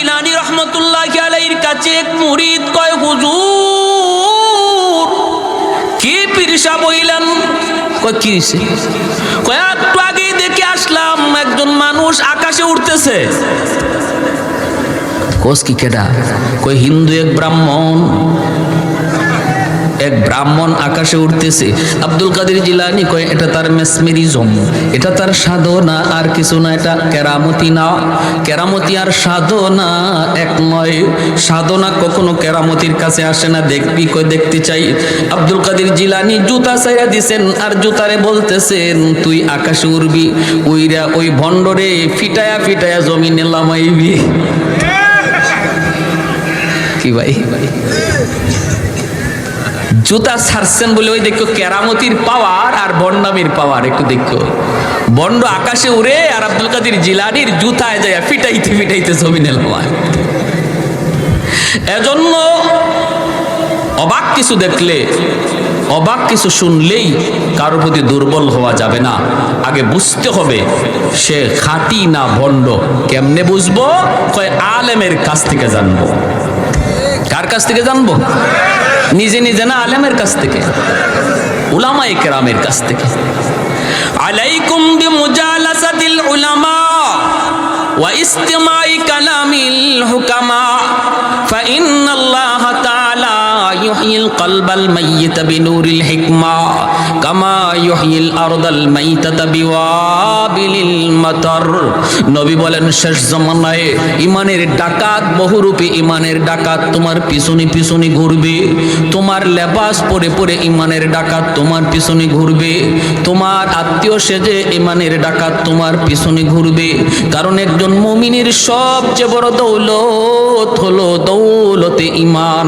জিলানী রহমতুল্লাহি আলাইহির কাছে এক মুরিদ কয়, হুজুর কি পীর সাহেব হইলেন? কয় কি হইছে? কয় একটু আগেই দেখে আসলাম একজন মানুষ আকাশে উঠতেছে। কোস কি কেডা? কয় হিন্দু এক ব্রাহ্মণ, এক ব্রাহ্মণ আকাশে উঠতেছে। আব্দুল কাদের জিলানী কয় এটা তার মেসমেরিজম, এটা তার সাধনা আর কিছু না, এটা কেরামতি না। কেরামতি আর সাধনা এক নয়, সাধনা কখনো কেরামতির কাছে আসে না। দেখবি? কয় দেখতে চাই। আব্দুল কাদের জিলানী জুতা ছাইরা দিছেন আর জুতারে বলতেছেন তুই আকাশে উড়বি, উইরা ওই ভণ্ডরে ফিটায়া ফিটায়া জমিনে লামাইবি। কি ভাই, জুতা ছাড়ছেন বলে ওই দেখো কেরামতির পাওয়ার আর বন্ডামির পাওয়ার একটু দেখো। বন্ড আকাশে উড়ে আর আব্দুল কাদের জিলানীর জুতায় যায় ফিটাইতে ফিটাইতে জমিনে লামায়। এজন্য অবাক কিছু দেখলে, অবাক কিছু শুনলেই কারোর প্রতি দুর্বল হওয়া যাবে না। আগে বুঝতে হবে সে খাঁটি না ভণ্ড। কেমনে বুঝবো? কয় আলেমের কাছ থেকে জানবো। কার কাছ থেকে জানবো? নিজে নিজে না, আলেমের কাছ থেকে, উলামায়ে কেরামের কাছ থেকে। আলাইকুম বিমুজালাসাতিল উলামা ওয়া ইস্তিমাই কালামিল হুকামা ফাইন্নাল্লাহা তাআলা ইউহয়িল কলবাল মাইয়িতা বিনুরিল হিকমা কামা ইউহয়িল আরদাল মাইতাতা বিওয়াবিলিল মাতার। নবী বলেন শেষ জামানায় ইমানের ডাকাত বহুরূপী, ইমানের ডাকাত তোমার পিছনে পিছনে ঘুরবে। তোমার লেবাস পরে পরে ইমানের ডাকাত তোমার পিছনে ঘুরবে। তোমার আত্মীয় সেজে ইমানের ডাকাত তোমার পিছনে ঘুরবে। কারণ একজন মুমিনের সবচেয়ে বড় দৌলত হলো দৌলতে ইমান।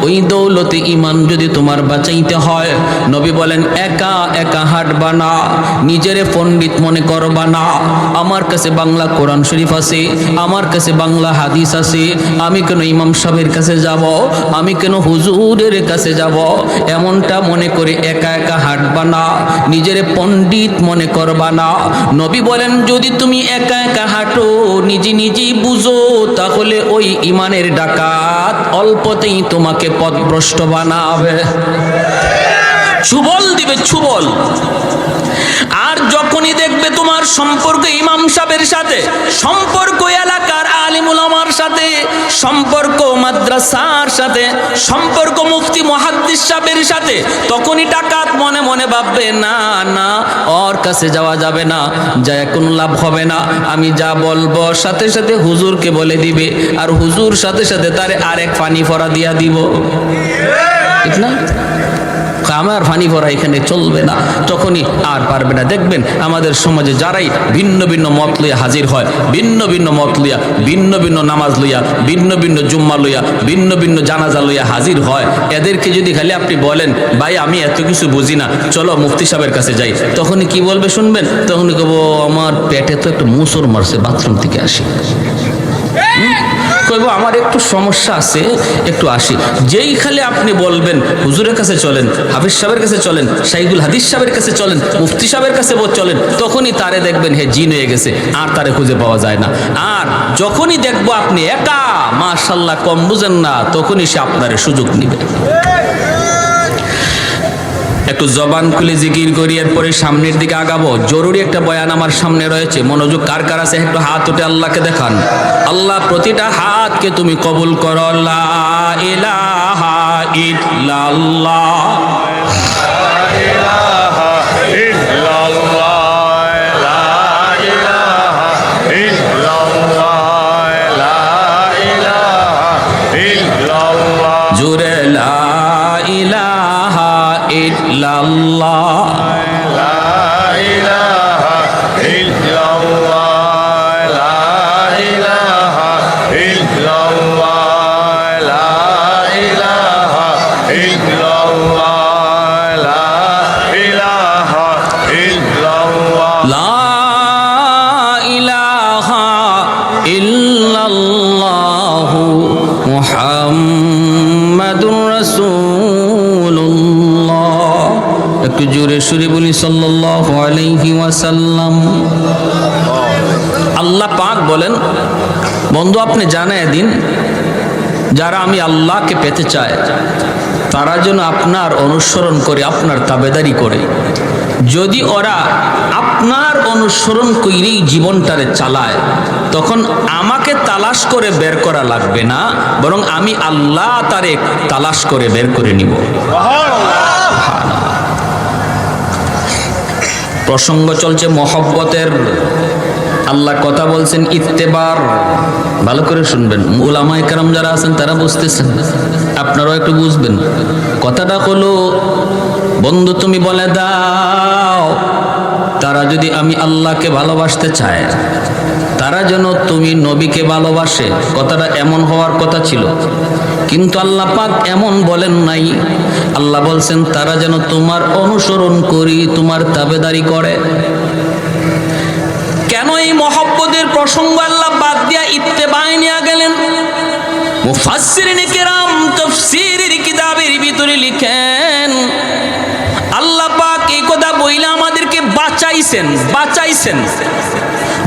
ওই দৌলতে ইমান যদি তোমার বাঁচাইতে হয়, নবী বলেন একা একা হাঁটবা না, নিজেরে পণ্ডিত মনে করবা না। আমার কাছে বাংলা কোরআন শরীফ আছে, আমার কাছে বাংলা হাদিস আছে, আমি কেন ইমাম সাহেবের কাছে যাব, আমি কেন হুজুরের কাছে যাব, এমনটা মনে করে একা একা হাঁটবা না, নিজেরে পণ্ডিত মনে করবা না। নবী বলেন যদি তুমি একা একা হাঁটো, নিজে নিজেই বুঝো, তাহলে ওই ইমানের ডাকাত অল্পতেই তোমাকে পথভ্রষ্ট বানাবে, ছুবল দিবে, ছুবল। আর যখনই দেখবে তোমার সম্পর্ক ইমাম সাহেবের সাথে, সম্পর্ক এলাকার আলিম উলামার সাথে, সম্পর্ক মাদ্রাসার সাথে, সম্পর্ক মুফতি মুহাদ্দিস সাহেবের সাথে, তখনই ডাকাত মনে মনে ভাববে না না ওর কাছে যাওয়া যাবে না, যায় কোনো লাভ হবে না। আমি যা বলবো সাথে সাথে হুজুরকে বলে দিবে, আর হুজুর সাথে সাথে তারে আরেক পানি ফরা দিয়া দিব, ঠিক না? আমার ফানি ভরা এখানে চলবে না, তখনই আর পারবে না। দেখবেন আমাদের সমাজে যারাই ভিন্ন ভিন্ন মত লইয়া হাজির হয়, ভিন্ন ভিন্ন মত লইয়া, ভিন্ন ভিন্ন নামাজ লইয়া, ভিন্ন ভিন্ন জুম্মা লইয়া, ভিন্ন ভিন্ন জানাজা লইয়া হাজির হয়, এদেরকে যদি খালি আপনি বলেন ভাই আমি এত কিছু বুঝি না, চলো মুফতি সাহেবের কাছে যাই, তখনই কি বলবে শুনবেন? তখনই কব আমার পেটে তো একটু মুসর মারছে, বাথরুম থেকে আসি, কইব আমার একটু সমস্যা আছে, একটু আসি। যেই খালি আপনি বলবেন হুজুরের কাছে চলেন, হাফিজ সাহেবের কাছে চলেন, শাইখুল হাদিস সাহেবের কাছে চলেন, মুফতি সাহেবের কাছে চলেন, তখনই তারে দেখবেন হে জিন হয়ে গেছে, আর তারে খুঁজে পাওয়া যায় না। আর যখনই দেখবো আপনি একা, মাশাআল্লাহ কম বুঝেন না, তখনই সে আপনার সুযোগ নিবে। একটু জবান খুলে জিকির করি, এরপরে সামনের দিকে আগাবো। জরুরি একটা বয়ান আমার সামনে রয়েছে, মনোযোগ কার কার আছে একটু হাত উঠে আল্লাহকে দেখান। আল্লাহ প্রতিটা হাতকে তুমি কবুল করো। লা ইলাহা ইল্লাল্লাহ, লা ইলাহা ইল্লাল্লাহ, লা ইলাহা ইল্লাল্লাহ, লা ইলাহা ইল্লাল্লাহ, জোরে লা ইলাহা ইল্লাল্লাহ, লা ইলাহা ইল্লাল্লাহ, লা ইলাহা ইল্লাল্লাহ, লা ইলাহা ইল্লাল্লাহ, লা ইলাহা ইল্লাল্লাহ, লা ইলাহা ইল্লাল্লাহ মুহাম্মাদুর রাসূলুল্লাহ। একটু জোরে সুরে বলি সাল্লাল্লাহু আলাইহি ওয়াসাল্লাম। আল্লাহ পাক বলেন, বন্ধু আপনি জানায় দিন যারা আমি আল্লাহকে পেতে চায় তারা যেন আপনার অনুসরণ করে, আপনার তাবেদারি করে। যদি ওরা আপনার অনুসরণ করেই জীবনটারে চালায়, তখন আমাকে তালাশ করে বের করা লাগবে না, বরং আমি আল্লাহ তারে তালাশ করে বের করে নিব। প্রসঙ্গ চলছে মহব্বতের। আল্লাহ কথা বলছেন ইত্তেবার, ভালো করে শুনবেন। উলামায়ে কেরাম যারা আছেন তারা বুঝতেছেন, আপনারাও একটু বুঝবেন। কথাটা হলো, বন্ধু তুমি বলে দাও তারা যদি আমি আল্লাহকে ভালোবাসতে চায়, তারা যেন তুমি নবীকে ভালোবাসে। কথাটা এমন হওয়ার কথা ছিল, কিন্তু আল্লাহ পাক এমন বলেন নাই। আল্লাহ বলছেন তারা যেন তোমার অনুসরণ করি, তোমার তাবেদারি করে। কেন এই মহব্বতের প্রসঙ্গ আল্লাহ বাদ দিয়া ইত্তেবায় নিয়ে গেলেন? মুফাসসিরিনে কেরাম তাফসীরের কিতাবের ভিতরে লিখেন, আল্লাহ পাক এই কথা বইলা আমাদেরকে বাঁচাইছেন।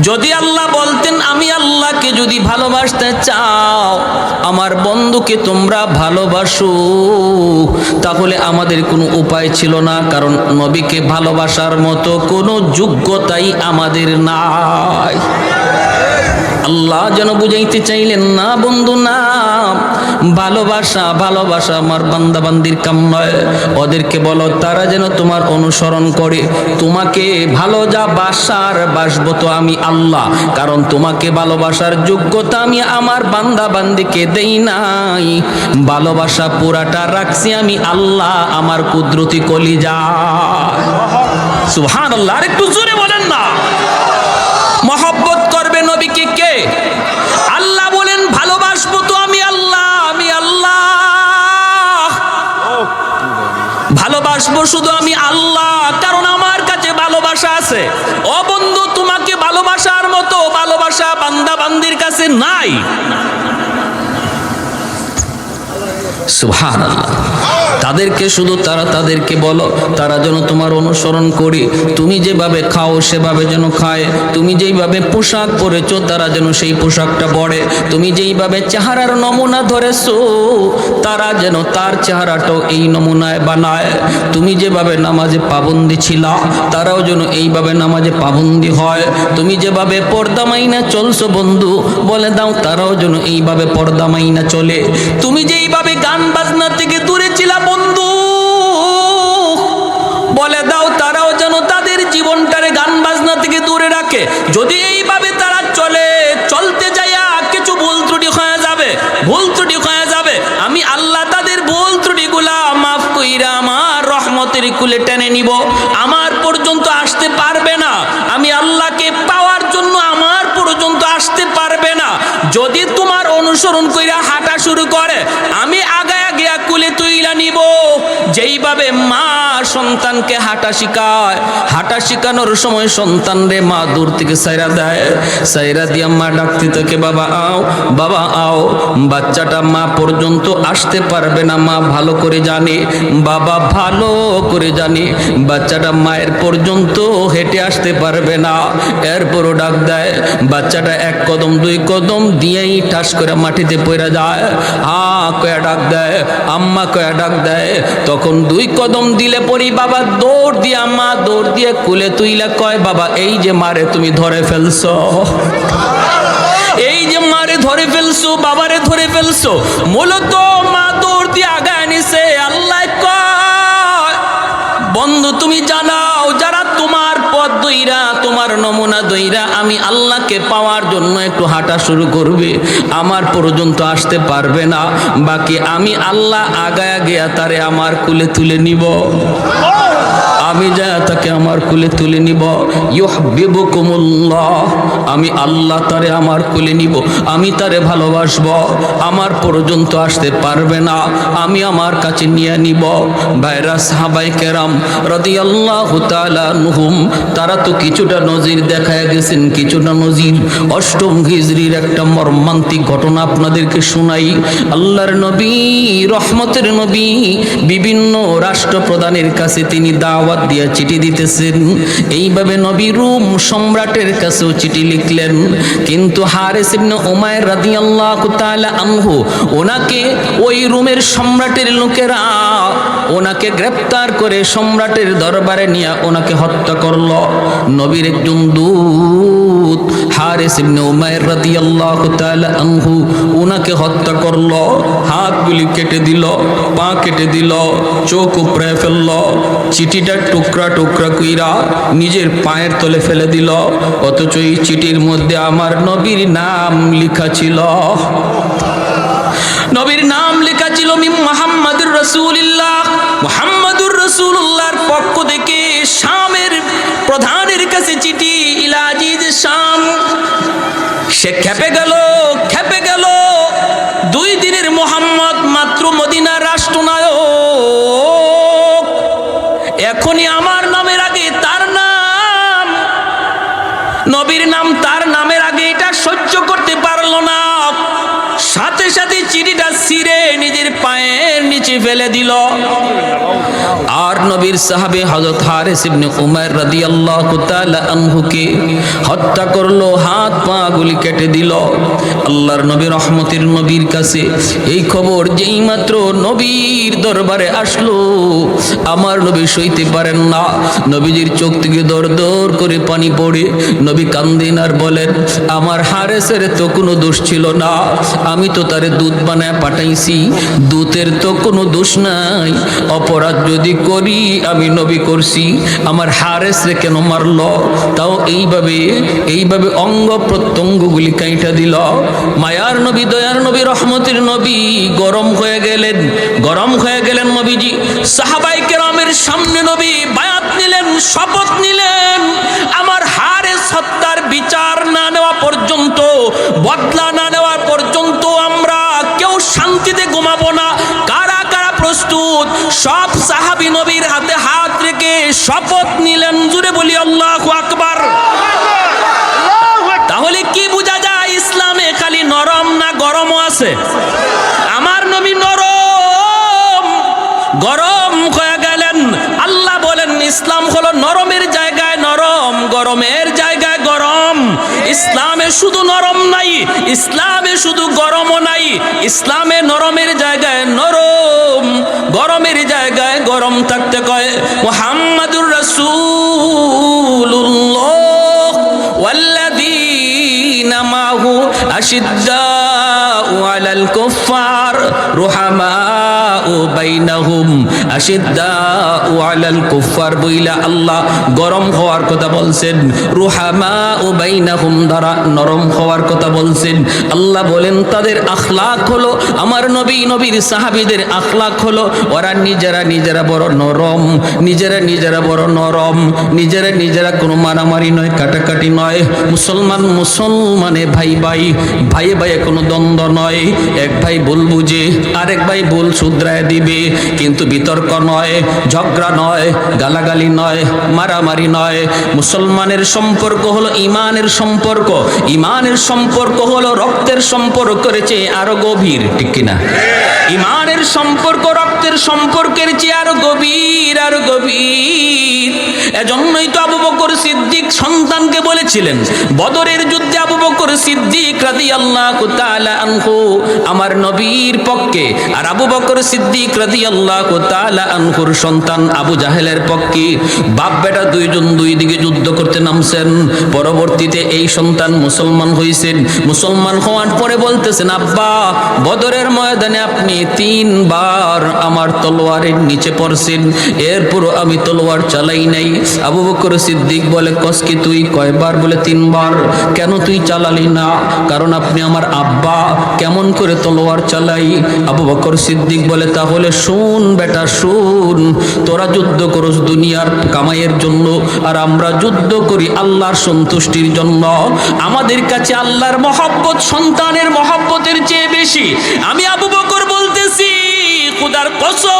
যদি আল্লাহ বলতেন আমি আল্লাহকে যদি ভালোবাসতে চাও, আমার বন্ধুকে তোমরা ভালোবাসো, তাহলে আমাদের কোনো উপায় ছিল না, কারণ নবীকে ভালোবাসার মতো কোনো যোগ্যতাই আমাদের নাই। আল্লাহ যেন বুঝাইতে চাইলেন, না বন্ধু না, ভালোবাসা আমার বান্দাবান্দির কাম নয়। ওদেরকে বলো তারা যেন তোমার অনুসরণ করে। তোমাকে ভালো যা বাসবো তো আমি আল্লাহ, কারণ তোমাকে ভালোবাসার যোগ্যতা আমি আমার বান্দাবান্দিকে দেই নাই। ভালোবাসা পুরাটা রাখছি আমি আল্লাহ, আমার কুদরতি কলিজা। সুবহানাল্লাহ, আর একটু জোরে বলেন না। মহব্বত করবে নবীকে কে? আল্লাহ বলেন ভালোবাসবো তো আমি আল্লাহ, ভালোবাসবো শুধু আমি আল্লাহ, কারণ আমার কাছে ভালোবাসা আছে। ও বন্ধু, তোমাকে ভালোবাসার মতো ভালোবাসা বান্দা বান্দির কাছে নাই। সুবহানাল্লাহ। তাদেরকে শুধু তাদেরকে বলো তারা যেন তোমার অনুসরণ করি। তুমি যেভাবে খাও সেভাবে যেন খায়, তুমি যেইভাবে পোশাক পরেছো তারা যেন সেই পোশাকটা পরে, তুমি যেইভাবে চেহারার নমুনা ধরেছো তারা যেন তার চেহারাটাও এই নমুনায় বানায়। তুমি যেভাবে নামাজে পাবন্দি ছিলা তারাও যেন এইভাবে নামাজে পাবন্দি হয়। তুমি যেভাবে পর্দা মাইনা চলছো বন্ধু, বলে দাও তারাও যেন এইভাবে পর্দা মাইনা চলে। তুমি যেইভাবে গান বাজনা থেকে দূরে ছিলা বন্ধু, বলে দাও তারাও যেন তাদের জীবনটারে গান বাজনা থেকে দূরে রাখে। যদি এইভাবে তারা চলতে যাইয়া কিছু ভুল ত্রুটি হয়ে যাবে, আমি আল্লাহ তাদের ভুল ত্রুটিগুলা মাফ কইরা আমার রহমতের কুলে টেনে নিব। আমার পর্যন্ত আসতে পারবে না, আমি আল্লাহকে পাওয়ার জন্য আমার পর্যন্ত আসতে পারবে না। যদি তোমার অনুসরণ কইরা হাঁটা শুরু করে, আমি আগায়া কুলে তুইলা নিব। যেইভাবে মা সন্তানকে হাঁটা শিখায়, হাঁটা শিখানোর সময় সন্তান রে মা দূর থেকে সাইরা দিয়া মা ডাকতে থাকে, বাবা আও, বাবা আও। বাচ্চাটা মা পর্যন্ত আসতে পারবে না, মা ভালো করে জানে, বাবা ভালো করে জানে বাচ্চাটা মায়ের পর্যন্ত হেঁটে আসতে পারবে না। এরপরও ডাক দেয়, বাচ্চাটা এক কদম দুই কদম দিয়েই ঠাস করে মাটিতে পড়ে যায়। কয়া ডাক দেয়, আম্মা কয়া ডাক দেয়। তখন দুই কদম দিলে পরি বাবা দৌড় দিয়া, মা দৌড় দিয়ে কুলে তুইলা কয়, বাবা এই যে মারে তুমি ধরে ফেলছো, এই যে মারে ধরে ফেলছো, বাবারে ধরে ফেলছো। মূলত মা দৌড় দিয়ে আগায় নিছে। আল্লাহ কয়, বন্ধু তুমি জানাও যারা তোমার পথ দইরা, তোমার নমুনা দইরা আমি আল্লাহকে পাওয়ার জন্য একটু হাঁটা শুরু করবে, আমার পর্যন্ত আসতে পারবে না, বাকি আমি আল্লাহ আগায়া গিয়া তারে আমার কুলে তুলে নিব। আমি যা তাকে আমার কুলে তুলে নিব। ইউহিব্বুকুমুল্লাহ, আমি আল্লাহ তারে আমার কুলে নিব, আমি তারে ভালোবাসবো। আমার পর্যন্ত আসতে পারবে না, আমি আমার কাছে নিয়ে নিব। ভাইরা সাহাবায়ে কেরাম রাদিয়াল্লাহু তাআলা আনহুম, তারা তো কিছুটা নজির দেখায় গেছেন, কিছুটা নজির। অষ্টম হিজরির একটা মর্মান্তিক ঘটনা আপনাদেরকে শোনাই। আল্লাহর নবী, রহমতের নবী, বিভিন্ন রাষ্ট্রপ্রধানের কাছে তিনি দাওয়াত দাওয়াত দিয়ে চিঠি দিতেছেন। এইভাবে নবী রোম সম্রাটের কাছেও চিঠি লিখলেন, কিন্তু হারিস ইবনে উমাইর রাদিয়াল্লাহু তাআলা আনহু ওনাকে ওই রোমের সম্রাটের লোকেরা ওনাকে গ্রেফতার করে সম্রাটের দরবারে নিয়ে ওনাকে হত্যা করল। নবীর একজন দূত হারিস ইবনে উমাইর রাদিয়াল্লাহু তাআলা আনহু ওনাকে হত্যা করল, হাতগুলি কেটে দিল, পা কেটে দিল, চোখ উপড়ে ফেলল, চিঠিটা টুকরা টুকরা কইরা নিজের পায়ের তলে ফেলে দিল। অথচ এই চিঠির মধ্যে আমার নবীর নাম লেখা ছিল, নবীর নাম লেখা ছিল মিম মুহাম্মাদুর রাসূলুল্লাহ। মুহাম্মাদুর রাসূলুল্লাহর পক্ষ থেকে শামের প্রধানের কাছে চিঠি, ইলা আজিজ শাম। সে খেপে গেল, খেপে গেল। 2 দিনের মুহাম্মদ মাত্র মদিনার রাষ্ট্রনায়ক, এখনই আমার নামের আগে তার নাম, নবীর নাম তার নামের আগে, এটা সহ্য করতে পারলো না। সাথে সাথে চিঠিটা ছিঁড়ে নিজের পায়ের নিচে ফেলে দিল। আর নবীর সাহাবে হযরত হারিস ইবনে উমাইর রাদিয়াল্লাহু তাআলা আনহুকে হত্যা করলো, হাত পা গুলি কেটে দিল। আল্লাহর নবী রহমতের নবীর কাছে এই খবর যেই মাত্র নবীর দরবারে আসলো, আমার নবী সইতে পারেন না। নবীজির চোখ থেকে দর দর করে পানি পড়ে নবী কান্দেন আর বলেন, আমার হারিসের তো কোনো দোষ ছিল না, আমি তো তারে দুধ বানায় পাঠাইছি, দুধের তো কোনো দোষ নাই। অপরাধ যদি করি আমি নবী করছি, আমার হারিসরে কেন মারল? তাও এইভাবে অঙ্গ প্রত্যঙ্গগুলি কাইটা দিল। মায়ার নবী, দয়ার নবী, রহমতের নবী গরম হয়ে গেলেন, গরম হয়ে গেলেন নবীজি। সাহাবায়ে কেরামের সামনে নবী বায়াত নিলেন, শপথ নিলেন, আমার হারিস হত্যার বিচার না নেওয়া পর্যন্ত, বদলা না নেওয়া পর্যন্ত আমরা কেউ শান্তিতে ঘুমাবো না। কারা কারা প্রস্তুত? সব সাহাবী নবীর হাতে হাত রেখে শপথ নিলেন। জুড়ে বলি আল্লাহু আকবার। তাহলে কি বোঝা যায়? ইসলামে খালি নরম না গরমও আছে? আমার নবী নরম, গরম হয়ে গেলেন। আল্লাহ বলেন ইসলাম হলো নরমের জায়গায় নরম, গরমের জায়গায় গরম। ইসলামে শুধু নরম নাই, ইসলামে শুধু গরমও নাই, ইসলামে নরমের জায়গায় নরম, গরমের জায়গায় গরম থাকতে কয়। মুহাম্মাদুর রাসূলুল্লাহ ওয়াল্লাযীনা মাহু আশিদ্দাউ আলাল কুফফার রুহামাউ বাইনাহুম। আশিদ্দাউ আলাল কুফফার বইলা আল্লাহ গরম হওয়ার কথা বলছেন, রুহামাউ বাইনাহুম দ্বারা নরম হওয়ার কথা বলছেন। আল্লাহ বলেন তাদের আখলাক হলো, আমার নবী নবীর সাহাবীদের আখলাক হলো ওরা নিজেরা বড় নরম, নিজেরা বড় নরম, নিজেরা কোনো মারামারি নয়, কাটাকাটি নয়। মুসলমানে ভাই ভাইয়ে কোনো দ্বন্দ্ব নয়। এক ভাই ভুল বুঝে আরেক ভাই ভুল শুধরায় দিবে, কিন্তু বিতর্ক নয়, ঝগড়া নয়, গালাগালি নয়, মারামারি নয়। মুসলমানের সম্পর্ক হলো ইমানের সম্পর্ক, ইমানের সম্পর্ক হলো রক্তের সম্পর্কের চেয়ে আরো গভীর, ঠিক কিনা? ইমানের সম্পর্ক রক্তের সম্পর্কের চেয়ে আরো গভীর, আরো গভীর। এজন্যই তো আবু বকর সিদ্দিক সন্তানকে বলেছিলেন বদরের যুদ্ধে, আবু বকর সিদ্দিক রাদিয়াল্লাহু তাআলা আনহু আমার নবীর পক্ষে, আর আবু বকর সিদ্দিক রাদিয়াল্লাহু তাআলা আনহুর সন্তান আবু জাহেলের পক্ষে। বাপ বেটা দুইজন দুই দিকে যুদ্ধ করতে নামছেন। পরবর্তীতে এই সন্তান মুসলমান হয়েছেন। মুসলমান হওয়ার পরে বলতেছেন, আব্বা বদরের ময়দানে আপনি 3 বার আমার তলোয়ারের নিচে পড়ছেন, এরপরও আমি তলোয়ার চালাই নাই। আবু বকর সিদ্দিক বলে, কসকি তুই কয়বার? বলে 3 বার। কেন তুই চালালি না? কারণ আপনি আমার আব্বা, কেমন করে তলোয়ার চালাই? আবু বকর সিদ্দিক বলে, তাহলে শুন বেটা শুন, তোরা যুদ্ধ করস দুনিয়ার কামাইয়ের জন্য, আর আমরা যুদ্ধ করি আল্লাহর সন্তুষ্টির জন্য। আমাদের কাছে আল্লাহর মহব্বত সন্তানের মহব্বতের চেয়ে বেশি। আমি আবু বকর বলতেছি, খোদার কসম,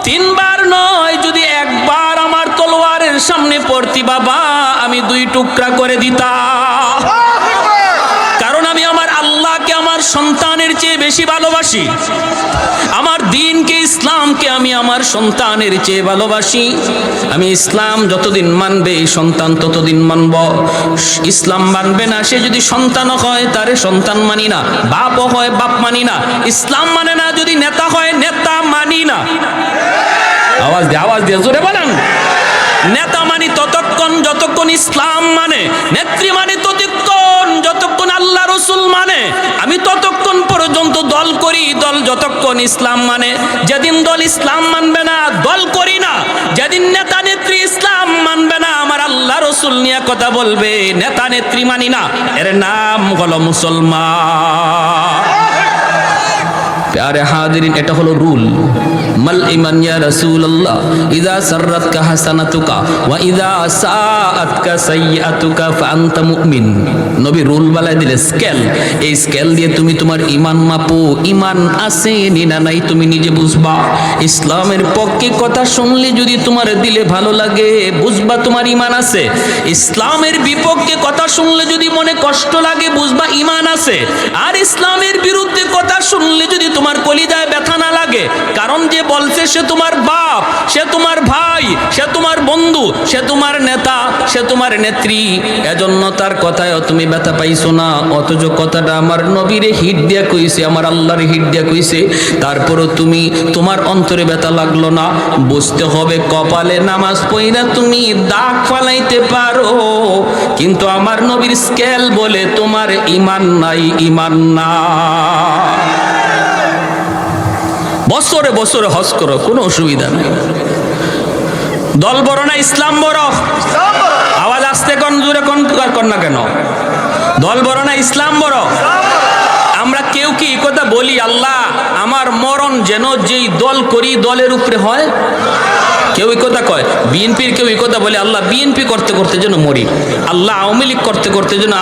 3 বার নয়, যদি 1 বার আমার তলোয়ারের সামনে পড়তি বাবা, আমি 2 টুকরা করে দিতাম। কারণ আমি আমার আল্লাহকে আমার সন্তানের চেয়ে বেশি ভালোবাসি। আমার দিনকে, ইসলামকে আমি আমার সন্তানের চেয়ে ভালোবাসি। আমি ইসলাম যতদিন মানবে এই সন্তান ততদিন মানব। ইসলাম মানবে না সে যদি সন্তানও হয় তারে সন্তান মানি না, বাপও হয় বাপ মানি না। ইসলাম মানে না যদি নেতা হয় নেতা মানি না। আওয়াজ দিয়ে জোরে বলেন। নেতা মানি ততক্ষণ যতক্ষণ ইসলাম মানে, নেত্রী মানে ততক্ষণ যতক্ষণ আল্লাহ রসুল মানে। আমি ততক্ষণ পর্যন্ত দল করি, দল যতক্ষণ ইসলাম মানে। যেদিন দল ইসলাম মানবে না দল করি না। যেদিন নেতা নেত্রী ইসলাম মানবে না, আমার আল্লাহ রসুল নিয়ে কথা বলবে, নেতা নেত্রী মানি না, এর নাম হলো মুসলমান। প্যারে হাজিরিন, এটা হলো রুল। মাল ইমান ইয়া রাসূলুল্লাহ, ইযা সাররাতকা হাসানাতুকা ওয়া ইযা সাআতকা সাইয়্যাতুকা ফাআনতা মুমিন। নবী রুল বানায় দিলে স্কেল। এই স্কেল দিয়ে তুমি তোমার ঈমান মাপো, ঈমান আছে না নাই তুমি নিজে বুঝবা। ইসলামের পক্ষে কথা শুনলে যদি তোমার দিলে ভালো লাগে, বুঝবা তোমার ঈমান আছে। ইসলামের বিপক্ষে কথা শুনলে যদি মনে কষ্ট লাগে, বুঝবা ঈমান আছে। আর ইসলামের বিরুদ্ধে কথা শুনলে যদি তোমার কলিজায় ব্যথা না লাগে, কারণ যে বলছে সে তোমার বাপ, সে তোমার ভাই, সে তোমার বন্ধু, সে তোমার নেতা, সে তোমার নেত্রী, এজন্য তার কথায় তুমি ব্যথা পাইছো না। অথচ কথাটা আমার নবীরে হিট দিয়া কইছে, আমার আল্লাহর হিট দিয়া কইছে, তারপরও তুমি তোমার অন্তরে ব্যথা লাগলো না। বুঝতে হবে কপালে নামাজ পড়া তুমি দাগ ফালাইতে পারো, কিন্তু আমার নবীর স্কেল বলে তোমার ঈমান নাই, ঈমান না। বছরে বছরে হজ করো, কোনো অসুবিধা নেই। দল বড় না ইসলাম বড়? আওয়াজ আসতে কোন জোরে কোন না কেন? দল বড় না ইসলাম বড়? আমরা কেউ কি কথা বলি, আল্লাহ আমার মরণ যেন যেই দল করি দলের উপরে হয়? কেউ এই কথা কয়। বিএনপির কেউ এই কথা বলে, আল্লাহ বিএনপি করতে করতে যেন মরি, আল্লাহ আওয়ামী লীগ করতে করতে যেন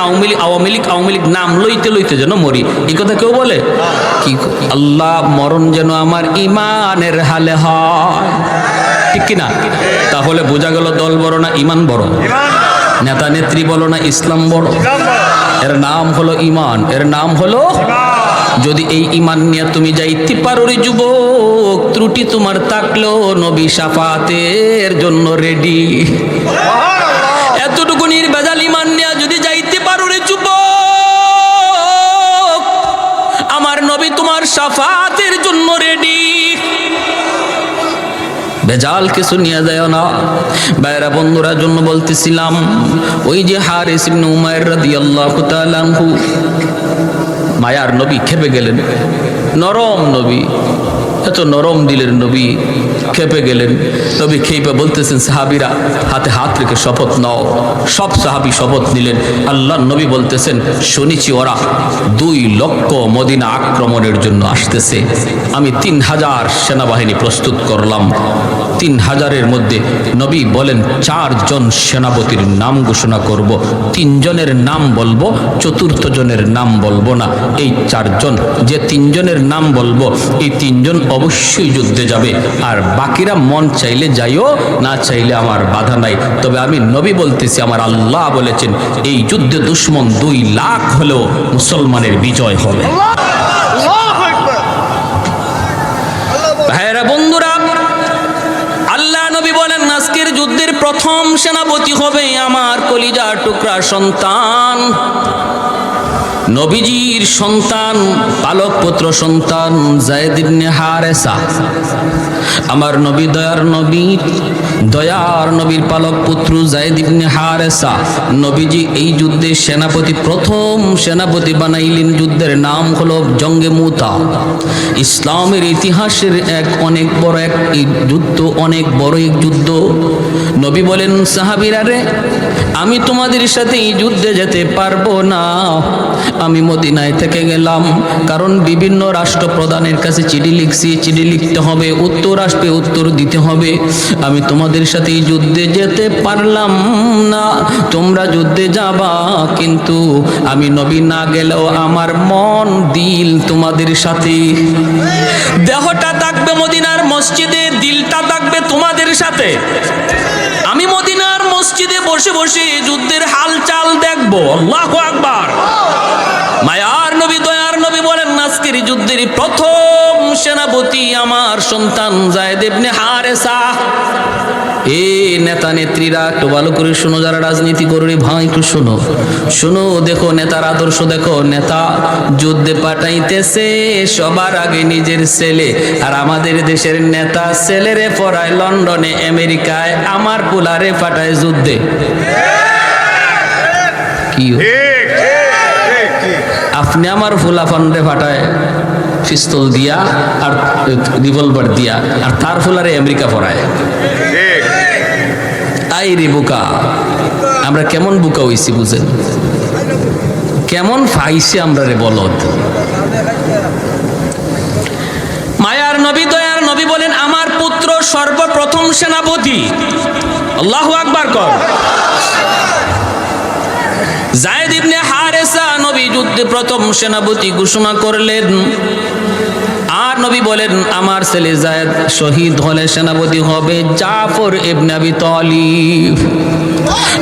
আওয়ামী লীগ নাম লইতে লইতে যেন মরি। এই কথা কেউ বলে কি? আল্লাহ মরণ যেন আমার ঈমানের হালে হয়, ঠিক কিনা? তাহলে বোঝা গেল দল বড় না ঈমান বড়? নেতা নেত্রী বলো না ইসলাম বড়? এর নাম হলো ঈমান, এর নাম হলো। যদি এই ঈমান নিয়ে তুমি যাইতে পারো রে যুবক, ত্রুটি তোমার থাকলেও নবী শাফাতের জন্য রেডি। এতটুকু নির্ভেজাল ঈমান নিয়ে যদি যাইতে পারো রে যুবক, আমার নবী তোমার শাফাতের জন্য রেডি। বেজাল কিছু নিয়ে যায় না। বাইরা বন্ধুরা জন্য বলতেছিলাম, ওই যে হারিস ইবনে উমাইর রাদিয়াল্লাহু তাআলা আনহু, মায়ার নবী খেপে গেলেন। নরম নবী, এত নরম দিলের নবী খেপে গেলেন। নবী খেপে বলতেছেন, সাহাবীরা হাতে হাত রেখে শপথ নাও। সব সাহাবী শপথ নিলেন। আল্লাহ নবী বলতেছেন, শুনেছি ওরা 2 লক্ষ মদিনা আক্রমণের জন্য আসতেছে। আমি 3000 সেনাবাহিনী প্রস্তুত করলাম। 3000-এর মধ্যে নবী বলেন 4 জন সেনাপতির নাম ঘোষণা করব। 3 জনের নাম বলবো, 4র্থ জনের নাম বলবো না। এই 4 জন, যে 3 জনের নাম বলবো, এই 3 জন অবশ্যই যুদ্ধে যাবে। আর বাকিরা মন চাইলে যাইও, না চাইলে আমার বাধা নাই। তবে আমি নবী বলতেছি, আমার আল্লাহ বলেছেন এই যুদ্ধে দুশমন 2 লাখ হলেও মুসলমানের বিজয় হবে। ভাইরা বন্ধুরা, আল্লাহ নবী বলেন আজকের যুদ্ধের প্রথম সেনাপতি হবে আমার কলিজার টুকরা সন্তান, নবীজির সন্তান, পালক পুত্র সন্তান যায়েদ ইবনে হারেসা। আমার নবী দয়ার নবীর পালক পুত্র যায়েদ ইবনে হারেসা। নবীজি এই যুদ্ধে সেনাপতি, প্রথম সেনাপতি বানাইলেন। যুদ্ধের নাম হলো জঙ্গে মুতা। ইসলামের ইতিহাসের অনেক বড় এক যুদ্ধ, অনেক বড় এক যুদ্ধ। নবী বলেন, সাহাবীরা রে, আমি তোমাদের সাথে এই যুদ্ধে যেতে পারবো না। আমি মদিনায় থেকে গেলাম, কারণ বিভিন্ন রাষ্ট্রপ্রধানের কাছে চিঠি লিখছি, চিঠি লিখতে হবে, উত্তর আসবে, উত্তর দিতে হবে। আমি তোমাদের সাথে এই যুদ্ধে যেতে পারলাম না। তোমরা যুদ্ধে যাবা, কিন্তু আমি নবী না গেলেও আমার মন দিল তোমাদের সাথে। দেহটা থাকবে মদিনার মসজিদে, দিলটা থাকবে তোমাদের সাথে। আমি মদিনার মসজিদে বসে বসে যুদ্ধের হালচাল দেখবো। আল্লাহু আকবার। মায়ার নবী, দয়ার নবী বলেন আজকের যুদ্ধের প্রথম সেনাপতি সেনাপতি আমার সন্তান যায়েদ ইবনে হারেসা। এ নেতা নেত্রীরা একটু ভালো করে শোনো, যারা রাজনীতি করবে ভাই একটু শোনো, শোনো, দেখো নেতার আদর্শ দেখো। নেতা যুদ্ধে পাঠাইতেছে সবার আগে নিজের ছেলে, আর আমাদের দেশের নেতা ছেলেরে পড়ায় লন্ডনে আমেরিকায়, আমার পোলারে পাঠায় যুদ্ধে। কি আপনি আমার ফুলাফানরে পাঠায় পিস্তল দিয়া আর রিভলভার দিয়া, আর তার ফুলারে আমেরিকা পড়ায়। আই রে বোকা, আমরা কেমন বোকা হইছি বুঝেন, কেমন ফাইছে আমরা রে বলদ। মায়ার নবী দয়ার নবী বলেন আমার পুত্র সর্বপ্রথম সেনাপতি। আল্লাহু আকবার কর। যায়েদ ইবনে হারেসা নবী যুদ্ধে প্রথম সেনাপতি ঘোষণা করলেন। আর নবী বলেন আমার ছেলে যায়েদ শহীদ হলে সেনাপতি হবে জাফর ইবনে আবি তালিব।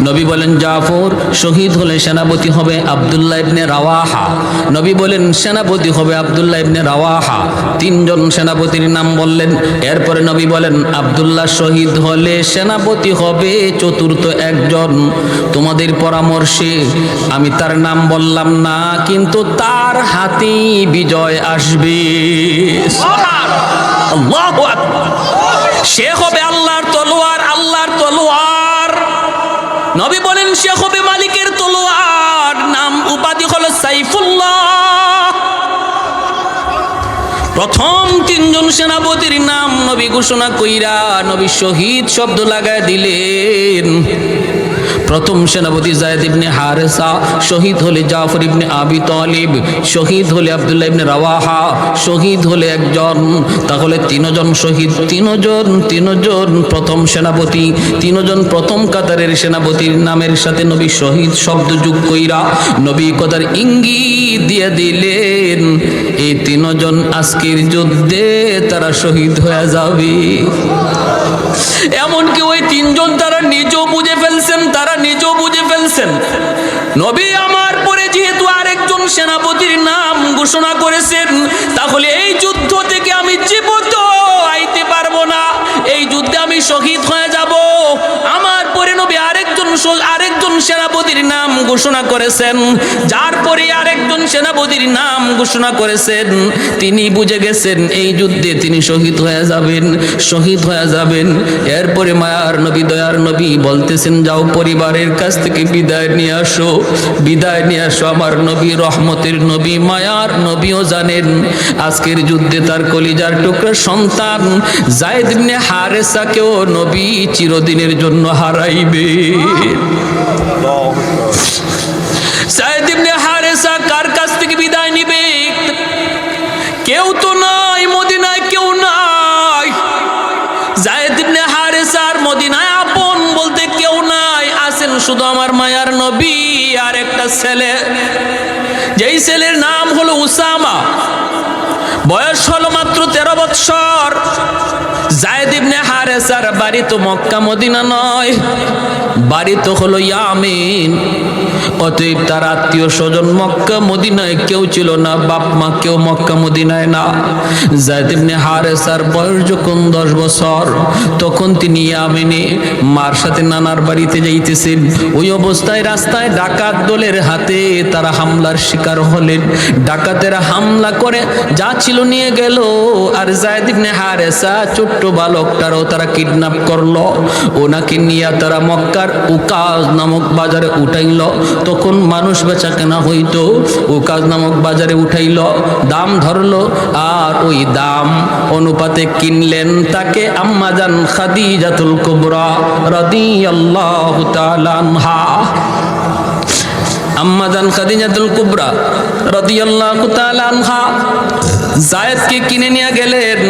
নবী বলেন জাফর শহীদ হলে সেনাপতি হবে আব্দুল্লাহ ইবনে রাওয়াহা। নবী বলেন সেনাপতি হবে আব্দুল্লাহ ইবনে রাওয়াহা। তিনজন সেনাপতির নাম বললেন। এরপরে নবী বলেন আব্দুল্লাহ শহীদ হলে সেনাপতি হবে চতুর্থ একজন। তোমাদের পরামর্শে আমি তার নাম বললাম না, কিন্তু তার হাতেই বিজয় আসবে। আল্লাহু আকবার। সে হবে আল্লাহর তলোয়ার, আল্লাহর তলোয়ার। নবী বলেন সে হবে মালিকের তলোয়ার, নাম উপাধি হলো সাইফুল্লাহ। প্রথম তিনজন সেনাপতির নাম নবী ঘোষণা কইরা নবী শহীদ শব্দ লাগায় দিলেন। প্রথম সেনাপতি যায়েদ ইবনে হারেসা, শহীদ হলে জাফর ইবনে আবি তালিব, শহীদ হলে আব্দুল্লাহ ইবনে রাওয়াহা, শহীদ হলে একজন। তাহলে তিনজন শহীদ, তিনজন প্রথম সেনাপতি, তিনজন প্রথম কাতারের সেনাপতির নামের সাথে নবী শহীদ শব্দ যোগ কইরা নবী কথার ইঙ্গিত দিয়ে দিলেন এই তিনজন আজকের যুদ্ধে তারা শহীদ হয়ে যাবে। এমনকি ওই তিনজন তারা নিজেও বুঝে ফেলছেন, নবী আমার পরে যেহেতু আরেকজন সেনাপতির নাম ঘোষণা করেছেন, তাহলে এই যুদ্ধ থেকে আমি জীবিত আইতে পারবো না, এই যুদ্ধে আমি শহীদ হয়ে যাব। আমার পরে নবী আরেকজন সেনাপতির নাম ঘোষণা করেছেন, যার পরে আরেকজন সেনাপতির নাম ঘোষণা করেছেন। তিনি বুঝে গেছেন এই যুদ্ধে তিনি শহীদ হয়ে যাবেন। এরপরে মায়ার নবী দয়ার নবী বলতেছেন যাও পরিবারের কাছ থেকে বিদায় নিয়ে আসো। আমার নবী রহমতের নবী, মায়ার নবীও জানেন আজকের যুদ্ধে তার কলিজার টুকরা সন্তান যায়েদ ইবনে হারেসাকেও নবী চিরদিনের জন্য হারাইবে। যায়েদ ইবনে হারেসা কার কাছ থেকে বিদায় নিবে? কেউ তো নাই, মদিনায় কেউ নাই। যায়েদ ইবনে হারেসার মদিনায় আপন বলতে কেউ নাই, আছেন শুধু আমার মায়ার নবী আর একটা ছেলে, যেই ছেলের নাম হলো উসামা। বয়স হলো মাত্র 13 বৎসর। যায়েদ ইবনে হারেসার বাড়ি তো মক্কা মদিনা নয়, বাড়ি তো হলো ইয়ামিন। অতএব তার আত্মীয় স্বজন মক্কা মদিনায় কেউ ছিল না, বাপ মা কেউ মক্কা মদিনায় না। যায়েদ ইবনে হারেসার বয়স যখন 10 বছর, তখন তিনি ইয়ামিনে মার সাথে নানার বাড়িতে যাইতেছেন। ওই অবস্থায় রাস্তায় ডাকাত দলের হাতে তারা হামলার শিকার হলেন। ডাকাতেরা হামলা করে যা ছিল নিয়ে গেল, আর যায়েদ ইবনে হারেসা ছোট্ট বালকটারও তারা কিডন্যাপ করলো। ওনাকে নিয়ে তারা মক্কার উকাজ নামক বাজারে উঠাইল। তখন মানুষ বেচা কেনা হইতো, উকাজ নামক বাজারে উঠাইল, দাম ধরলো, আর ওই দাম অনুপাতে কিনলেন তাকে আম্মাজান খাদিজাতুল কুবরা রাদিয়াল্লাহু তাআলা আনহা। আম্মাজান খাদিজাতুল কুবরা রাদিয়াল্লাহু তাআলা আনহা যায়েদকে কিনে নিয়ে গেলেন।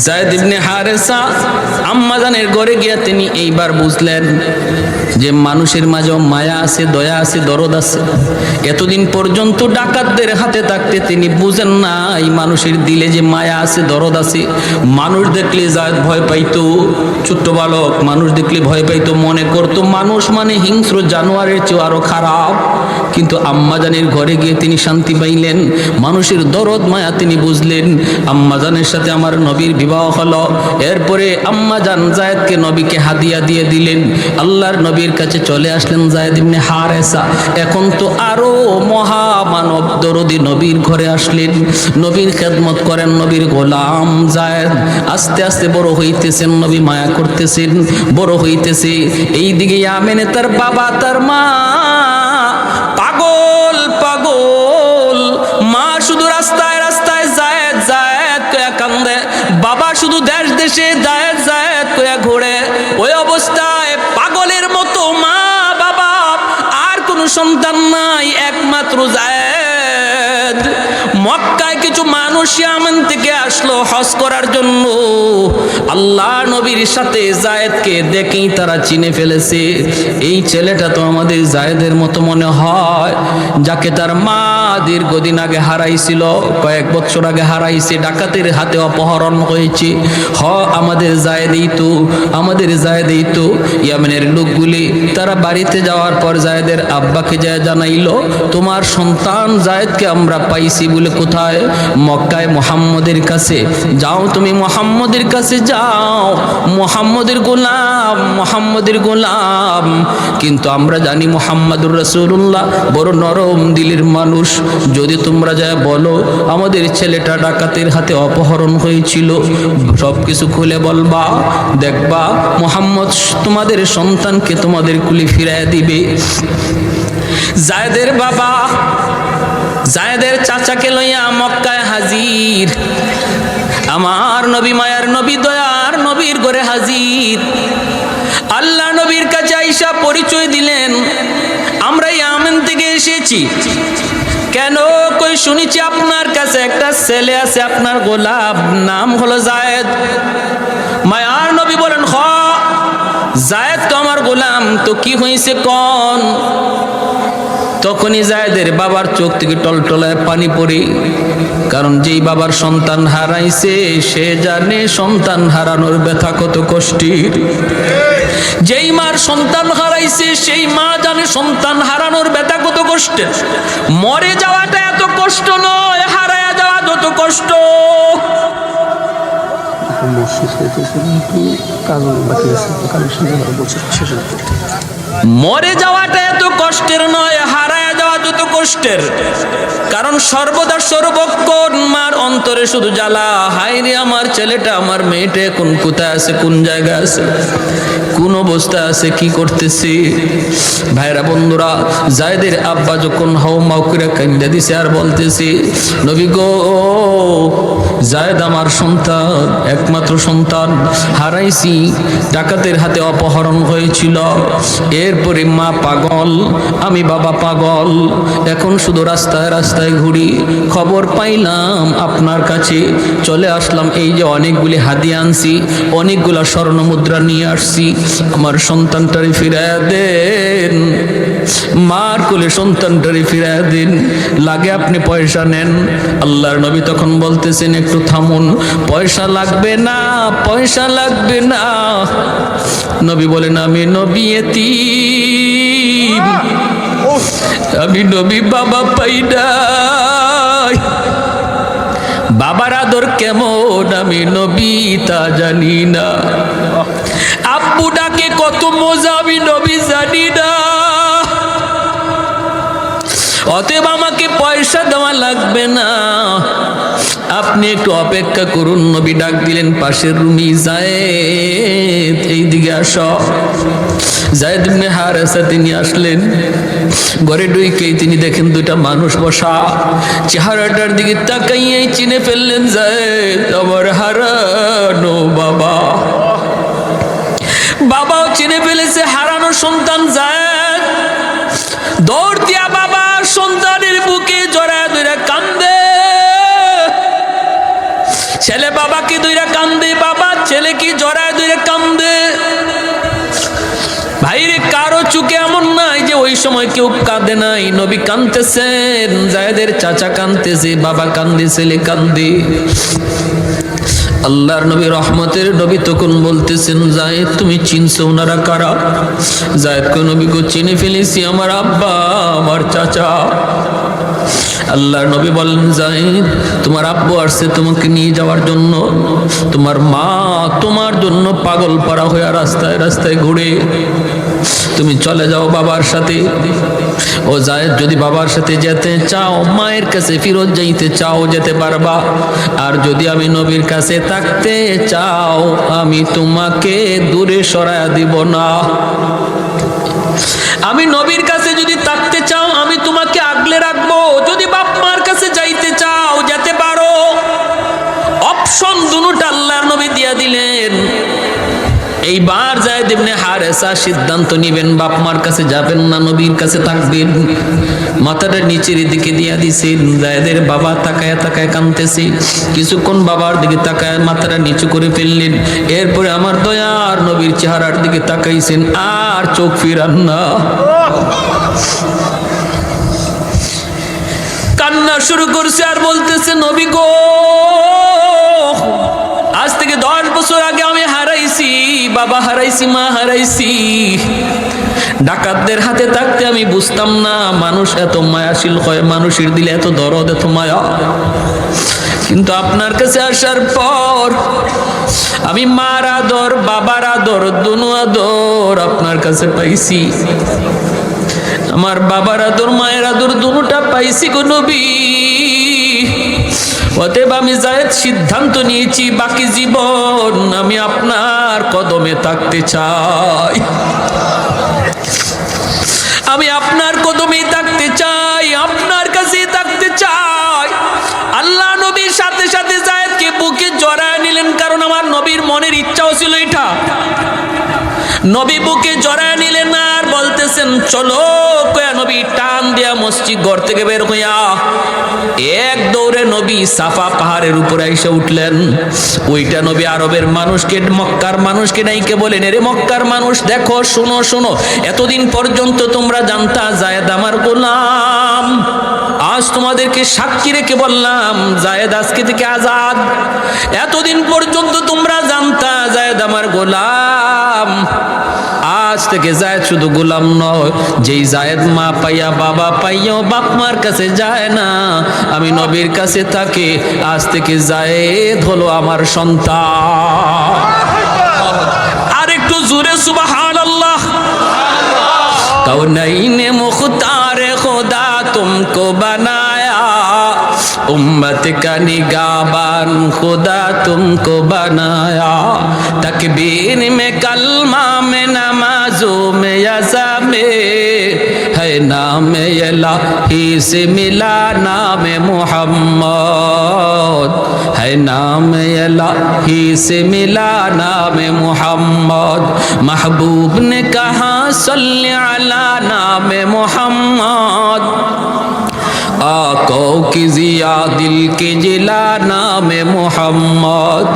যায়েদ ইবনে হারেসা আম্মাজানের ঘরে গিয়া তিনি এইবার বুঝলেন যে মানুষের মাঝেও মায়া আছে, দয়া আছে, দরদ আছে। এতদিন পর্যন্ত ডাকাতদের হাতে থাকতে তিনি বুঝেন না এই মানুষের দিলে যে মায়া আছে, দরদ আছে। মানুষ দেখলে জায়েদ ভয় পাইতো, ছোট্ট বালক মানুষ দেখলে ভয় পাইতো, মনে করতো মানুষ মানে হিংস্র জানোয়ারের চেয়ে আরো খারাপ। কিন্তু আম্মাজানের ঘরে গিয়ে তিনি শান্তি পাইলেন, মানুষের দরদ মায়া তিনি বুঝলেন। আম্মাজানের সাথে আমার নবীর বিবাহ হলো। এরপরে আম্মাজান জায়েদকে নবীকে হাদিয়া দিয়ে দিলেন। আল্লাহর নবীর কাছে চলে আসলেন জায়েদ ইবনে হারেসা। এখন তো আরো মহামানব দরদি নবীর ঘরে আসলেন, নবীর খেদমত করেন, নবীর গোলাম জায়েদ। আস্তে আস্তে বড় হইতেছেন, নবী মায়া করতেছেন, বড় হইতেছে। এইদিকে ইয়ামেনে তার বাবা তার মা পাগল পাগল, মা শুধু রাস্তায় রাস্তায় জায়েদ জায়েদ কয়া কান্দে, বাবা শুধু দেশ দেশে জায়েদ জায়েদ কয়া ঘোরে। ওই অবস্থায় পাগলের মতো মা বাবা, আর কোনো সন্তান নাই, একমাত্র জায়েদ। মক্কায় কিছু মানুষ ইয়ামান থেকে আসলো হজ করার জন্য। আল্লাহ নবীর সাথে জায়েদকে দেখেই তারা চিনে ফেলেছে, এই ছেলেটা তো আমাদের জায়েদের মতো মনে হয়, যাকে তার মা দীর্ঘদিন আগে হারাইছিল, কয়েক বছর আগে হারাইছে, ডাকাতের হাতে অপহরণ হয়েছে। আমাদের জায়েদই তো, আমাদের জায়েদই তো। ইয়ামেনের লোকগুলি তারা বাড়িতে যাওয়ার পর জায়েদের আব্বাকে যায় জানাইলো, তোমার সন্তান জায়েদকে আমরা পাইছি বলে। কোথায়? মক্কায় মুহাম্মদের কাছে। যাও তুমি মুহাম্মদের কাছে যাও, মুহাম্মদের গোলাম, মুহাম্মদের গোলাম। কিন্তু আমরা জানি মুহাম্মাদুর রাসূলুল্লাহ বড় নরম দিলের মানুষ। যদি তোমরা যায় বলো আমাদের ছেলেটা ডাকাতের হাতে অপহরণ হয়েছিল, সব কিছু খুলে বলবা, দেখবা মুহাম্মদ তোমাদের সন্তানকে তোমাদের কুলে ফিরাইয়া দিবে। জায়েদের বাবা জায়েদের চাচাকে লইয়া মক্কায় হাজির। আমার নবী, মায়ার নবী, দয়ার নবীর ঘরে হাজির। আল্লাহ নবীর কাছে আইসা পরিচয় দিলেন, আমরা ইয়ামেন থেকে এসেছি। কেন? কই শুনেছি আপনার কাছে একটা ছেলে আছে, আপনার গোলাম, নাম হলো জায়েদ। মায়ার নবী বলেন, হ জায়েদ তো আমার গোলাম, তো কি হয়েছে কোন? তখনই জায়েদের বাবার চোখ থেকে টলটলায় পানি পড়ে, কারণ যেই বাবার সন্তান হারাইছে সে জানে সন্তান হারানোর ব্যথা কত কষ্টের। যেই মার সন্তান হারাইছে সেই মা জানে সন্তান হারানোর ব্যথা কত কষ্টের। মরে যাওয়াটা এত কষ্ট নয়, হারায়া যাওয়া যত কষ্ট। মরে যাওয়াটা এত কষ্টের নয়, হারায়া যাওয়া যত কষ্টের। কারণ সর্বদা সর্বক্ষণ মার অন্তরে শুধু জ্বালা, হায় রে আমার ছেলেটা, আমার মেয়েটা এখন কোথায় আছে, কোন জায়গায় আছে, কোন অবস্থা আছে, কি করতেছে। ভাইরা বন্ধুরা, জায়েদের আব্বা যখন হাউমাউ করে কান্দা দিছে আর বলতেছে, নবী গো, জায়েদ আমার সন্তান, একমাত্র সন্তান হারাইছি, ডাকাতের হাতে অপহরণ হয়েছিল। এরপরে মা পাগল, আমি বাবা পাগল, এখন শুধু রাস্তায় রাস্তায় ঘুরি। খবর পাইলাম আপনার কাছে, চলে আসলাম। এই যে অনেকগুলি হাদিয়া আনছি, অনেকগুলা স্বর্ণ মুদ্রা নিয়ে আসছি, আমার সন্তানটারে ফিরাইয়া দেন, মার কোলে সন্তানটারে ফিরাইয়া দেন, লাগে আপনি পয়সা নেন। আল্লাহর নবী তখন বলতেছেন, একটু থামুন, পয়সা লাগবে না, পয়সা লাগবে না। নবী বলেন, আমি নবী এতিম, আমি নবী বাবা পাই নাই, বাবার আদর কেমন আমি নবী তা জানি না, আব্বু ডাকে কত মজা আমি নবী জানি না। অতএব আমাকে পয়সা দেওয়া লাগবে না, আপনি একটু অপেক্ষা করুন। নবী ডাক দিলেন পাশের রুমি, জায়েদ এইদিকে আসো। জায়েদ ইবনে হারেসা তিনি আসলেন, ঘরে ঢুকেই তিনি দেখেন দুইটা মানুষ বসা। চেহারাটার দিকে তাকাইয়েই চিনে ফেললেন, জায়েদ আমার হারানো বাবা। বাবাও চিনে ফেলেছে হারানো সন্তান জায়েদ। দৌড় দিয়া বাবা সন্তানের বুকে জড়ায় ধরে কান্দে। ছেলে বাবাকে দুইরা কান্দে, বাবা ছেলেকে জড়ায় দুইরা কান্দে। ভাইরে কারো চুকে এমন নাই যে ওই সময় কেউ কাঁদে নাই। নবী কাঁদতেছেন, জায়েদের চাচা কাঁদতেছে, বাবা কান্দে, ছেলে কান্দে। আল্লাহর নবী রহমতের নবী তখন বলতেছেন, জায়েদ তুমি চিনছো ওনারা কারা? জায়েদকে নবী গো চিনে ফেলেছি, আমার আব্বা, আমার চাচা। আল্লাহর নবী বলেন, জায়েদ তোমার আব্বু আসছে তোমাকে নিয়ে যাওয়ার জন্য। তোমার মা তোমার জন্য পাগল পাড়া হয়ে রাস্তায় রাস্তায় ঘুরে, তুমি চলে যাও বাবার সাথে। ও জায়েদ যদি বাবার সাথে যেতে চাও, মায়ের কাছে ফিরত যাইতে চাও, যেতে পারবা। আর যদি আমি নবীর কাছে থাকতে চাও, আমি তোমাকে দূরে সরায়া দিব না। আমি নবীর কাছে যদি থাকতে চাও, আমি তোমাকে আগলে রাখবো। যদি বাপ মার কাছে যাইতে চাও, যেতে পারো। অপশন দুটোটা আল্লাহর নবী দিয়া দিলেন। এইবার জায়েদ ইবনে হারেসা সিদ্ধান্ত নিবেন, বাপ মার কাছে যাবেন না, নবীর কাছে থাকবেন। মাথাটা নিচের দিকে দিয়া দিছেন। জায়েদের বাবা তাকায় তাকায় কাঁদতেছে। কিছুক্ষণ বাবার দিকে তাকায় মাথাটা নিচু করে ফেললেন। এরপরে আমার দয়ার নবীর চেহারার দিকে তাকাইছেন, আর চোখ ফিরান না। কান্না শুরু করছে আর বলতেছে, নবী গো, আজ থেকে 10 বছর আগে আমি হারাইছি, বাবা হারাইছি, মা হারাইছি। ডাকাতদের হাতে থাকতে আমি বুঝতাম না মানুষ এত মায়াশীল হয়, মানুষের দিলে এত দরদ, এত মায়া। কিন্তু আপনার কাছে আসার পর আমি মার আদর, বাবার আদর, দুনো আদর আপনার কাছে পাইছি। আমার বাবার আদর, মায়ের আদর দুটোটা পাইছি গো নবী। অতএব আমি জায়েদ সিদ্ধান্ত নিয়েছি, বাকি জীবন আমি আপনার কদমে থাকতে চাই। আমি আপনার কদমে থাকতে চাই, আপনার কাছে থাকতে চাই। আল্লাহ নবীর সাথে সাথে জায়েদকে বুকে জড়ায় নিলেন, কারণ আমার নবীর মনের ইচ্ছাও ছিল এটা। নবী বুকে জড়ায় নিলেন আর বলতেছেন, চলো। কয়া নবী টান দিয়া মসজিদ ঘর থেকে বের হইয়া এক দৌড়ে নবী সাফা পাহাড়ের উপরে এসে উঠলেন। ওইটা নবী আরবের মানুষকে, মক্কার মানুষকে ডাইকে বলেন, এরে মক্কার মানুষ, দেখো, শোনো শোনো, এতদিন পর্যন্ত তোমরা জানতা জায়েদ আমার গোলাম। আজ তোমাদেরকে সাক্ষী রেখে বললাম, জায়েদ আজকে থেকে আজাদ। এতদিন পর্যন্ত তোমরা জানতা জায়েদ আমার গোলাম, আজ থেকে জায়েদ শুধু গোলাম নয়, যেই জায়েদ মা পাইয়া বাবা পাইয়া বাপ মার কাছে যায় না, আমি নবীর কাছে থাকে, আজ থেকে জায়েদ হলো আমার সন্তান। আর একটু জোরে সুবহানাল্লাহ। কৌনাইনে মুখতারে খোদা तुमको बनाया, उम्मत का निगाहबान खुदा तुमको बनाया। तकबीर में कलमा में नमाजों में यज़ा में है नाम इलाही से मिला नाम मुहम्मद, है नाम इलाही से मिला नाम मुहम्मद। महबूब ने कहा सल्ले अला नाम मुहम्मद, आकों की जिया दिल के जिला नाम मुहम्मद,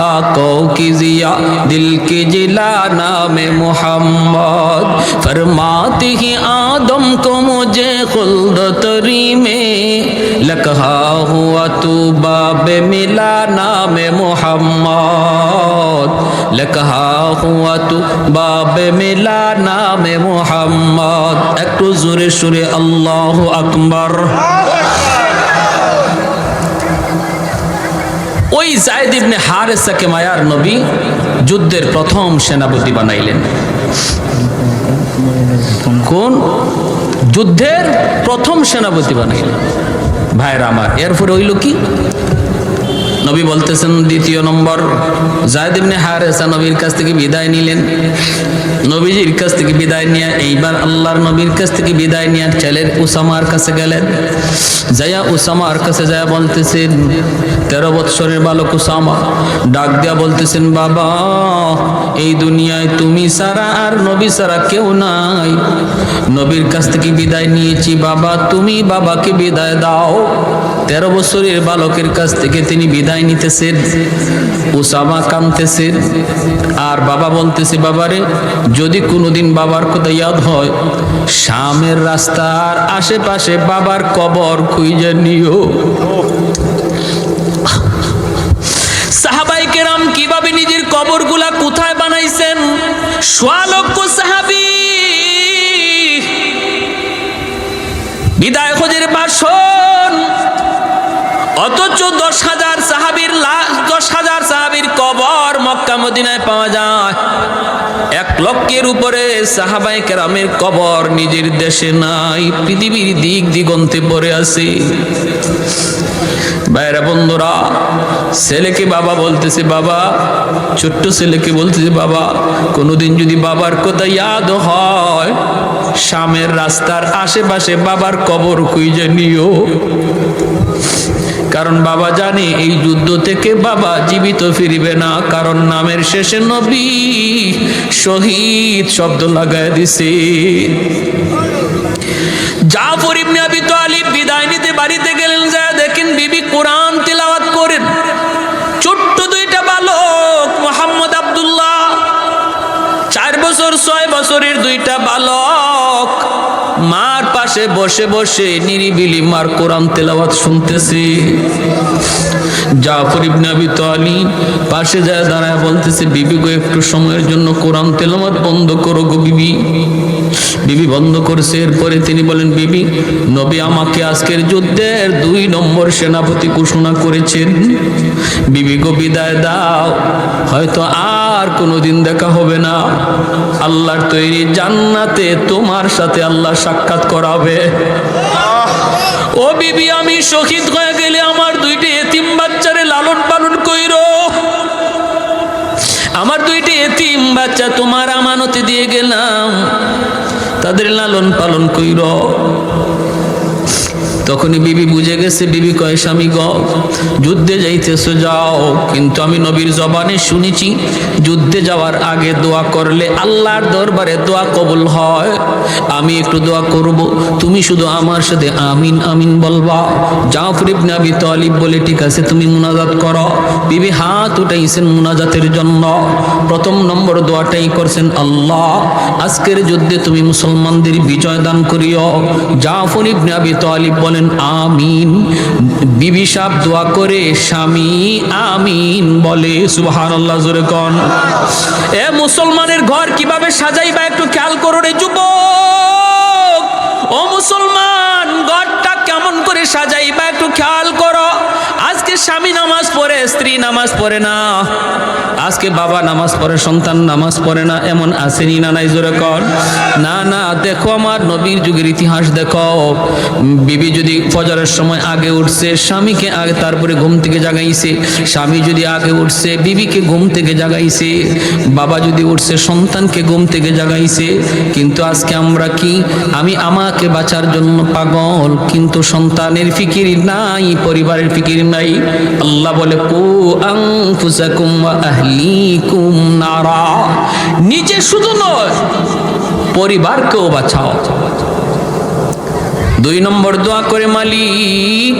आकों की जिया दिल के जिला नाम मुहम्मद। फरमाते ही आदम को मुझे खुल्द तरी में लकहा हुआ तू बाब मिला नाम मुहम्मद, लकहा हुआ तू बाब मिला नाम मुहम्मद। একটু জোরে সুরে আল্লাহু আকবার। ওই জায়েদ ইবনে হারেসাকে মায়ার নবী যুদ্ধের প্রথম সেনাপতি বানাইলেন। কোন যুদ্ধের প্রথম সেনাপতি বানাইলেন? ভাইরা আমার, এরপরে হইল কি? নবী বলতেছেন, দ্বিতীয় নম্বর, জায়েদ ইবনে হারেসা নবীর কাছ থেকে বিদায় নিলেন। নবীজির কাছ থেকে বিদায় নিয়ে এইবার আল্লাহর নবীর কাছ থেকে বিদায় নিয়ে ছেলের উসামার কাছে গেলেন। যাইয়া উসামার কাছে যাইয়া বলতেছেন, 13 বৎসরের বালক উসামা ডাক দিয়া বলতেছেন, বাবা, এই দুনিয়ায় তুমি ছাড়া আর নবী ছাড়া কেউ নাই। নবীর কাছ থেকে বিদায় নিয়েছি বাবা, তুমি বাবাকে বিদায় দাও। 13 বছরের বালকের কাছ থেকে তিনি বিদায় নিতেছেন। উসামা কাঁদতেছেন আর বাবা বলতেছে, বাবারে যদি কোনোদিন বাবার কথা ইয়াদ হয়, শামের রাস্তার আশেপাশে বাবার কবর খুঁজে নিও। সাহাবায়ে কেরাম কিভাবে নিজের কবরগুলা কোথায় বানাইছেন? সোয়া লক্ষ সাহাবী বিদায় হজের ভাষণ, অথচ 10,000 সাহাবীর লাশ, 10,000 সাহাবীর কবর মক্কা মদিনায় পাওয়া যায়। 1 লক্ষের উপরে সাহাবায়ে কেরামের কবর নিজের দেশে নাই, পৃথিবীর দিক দিগন্তে পড়ে আছে। ভাইরা বন্ধুরা, ছেলেকে বাবা বলতেছে, বাবা, ছোট্ট ছেলেকে বলতেছে, বাবা কোনোদিন যদি বাবার কথা ইয়াদ হয়, শামের রাস্তার আশেপাশে বাবার কবর খুঁজে নিও। কারণ বাবা জানে এই যুদ্ধ থেকে বাবা জীবিত ফিরবে না, কারণ নামের শেষে নবী শহীদ শব্দ লাগায় দিছে। জাফর ইবনে আবি তালিব বিদায় নিতে বাড়িতে গেলেন, যা দেখেন বিবি কোরআন তিলাওয়াত করেন। ছোট্ট 2টা বালক, মোহাম্মদ আব্দুল্লাহ 4 বছর 6 বছরের 2টা বালক মার পাশে বসে বসে নিরিবিলি মার কোরআন তেলাওয়াত শুনতেছে। জাফর ইবনে আবি তালিব পাশে যায় দাঁড়ায় বলতেছে, বিবি গো একটু সময়ের জন্য কোরআন তেলাওয়াত বন্ধ করো গো বিবি। বিবি বন্ধ করছে। এরপরে তিনি বলেন, বিবি, নবী আমাকে আজকের যুদ্ধের 2 নম্বর সেনাপতি ঘোষণা করেছেন। বিবি গো বিদায় দাও, হয়তো আর কোনোদিন দেখা হবে না। আল্লাহর তৈরি জান্নাতে তোমার সাথে আল্লাহ সাক্ষাৎ করাবে। ও বিবি, আমি শহীদ হয়ে গেলে আমার 2টি এতিম বাচ্চারে লালন পালন কইরো। আমার 2টি এতিম বাচ্চা তোমার আমানতে দিয়ে গেলাম, তাদের লালন পালন কইরো। তখনই বিবি বুঝে গেছে। বিবি কয়, স্বামী গ, যুদ্ধে যাইতেছো যাও, কিন্তু আমি নবীর জবানে শুনেছি যুদ্ধে যাওয়ার আগে দোয়া করলে আল্লাহর দরবারে দোয়া কবুল হয়। আমি একটু দোয়া করব, তুমি শুধু আমার সাথে আমিন আমিন বলবা। জাফর ইবনে আবি তালিব বলে, ঠিক আছে, তুমি মুনাজাত করো। বিবি হাত উঠাইছেন মুনাজাতের জন্য। 1 নম্বর দোয়াটাই করছেন, আল্লাহ আজকের যুদ্ধে তুমি মুসলমানদের বিজয় দান করিও। জাফর ইবনে আবি তালিব বলেন আমিন। বিবি সাহেব দোয়া করে, স্বামী আমিন বলে। সুবহানাল্লাহ, জোরে কোন। এ মুসলমানের ঘর কিভাবে সাজাইবা একটু খেয়াল করো রে যুবক। ও মুসলমান, ঘরটা কেমন করে সাজাইবা একটু খেয়াল করো। আজকে স্বামী নামাজ পড়ে, স্ত্রী নামাজ পড়ে না। আজকে বাবা নামাজ পড়ে, সন্তান নামাজ পড়ে না। এমন আসেনি না নাই? জোরে কর। না না, দেখো আমার নবীর যুগের ইতিহাস দেখো। বিবি যদি ফজরের সময় আগে উঠছে, স্বামীকে আগে তারপরে ঘুম থেকে জাগাইছে। স্বামী যদি আগে উঠছে, বিবিকে ঘুম থেকে জাগাইছে। বাবা যদি উঠছে, সন্তানকে ঘুম থেকে জাগাইছে। কিন্তু আজকে আমরা কি, আমি আমাকে বাঁচার জন্য পাগল, কিন্তু সন্তানের ফিকির নাই, পরিবারের ফিকির নাই। আল্লাহ বলে, কু আনফুসাকুম ওয়া আহলিকুম নারা। নিজে শুধু নয়, পরিবারকেও বাঁচাও। 2 নম্বর দোয়া করে, মালিক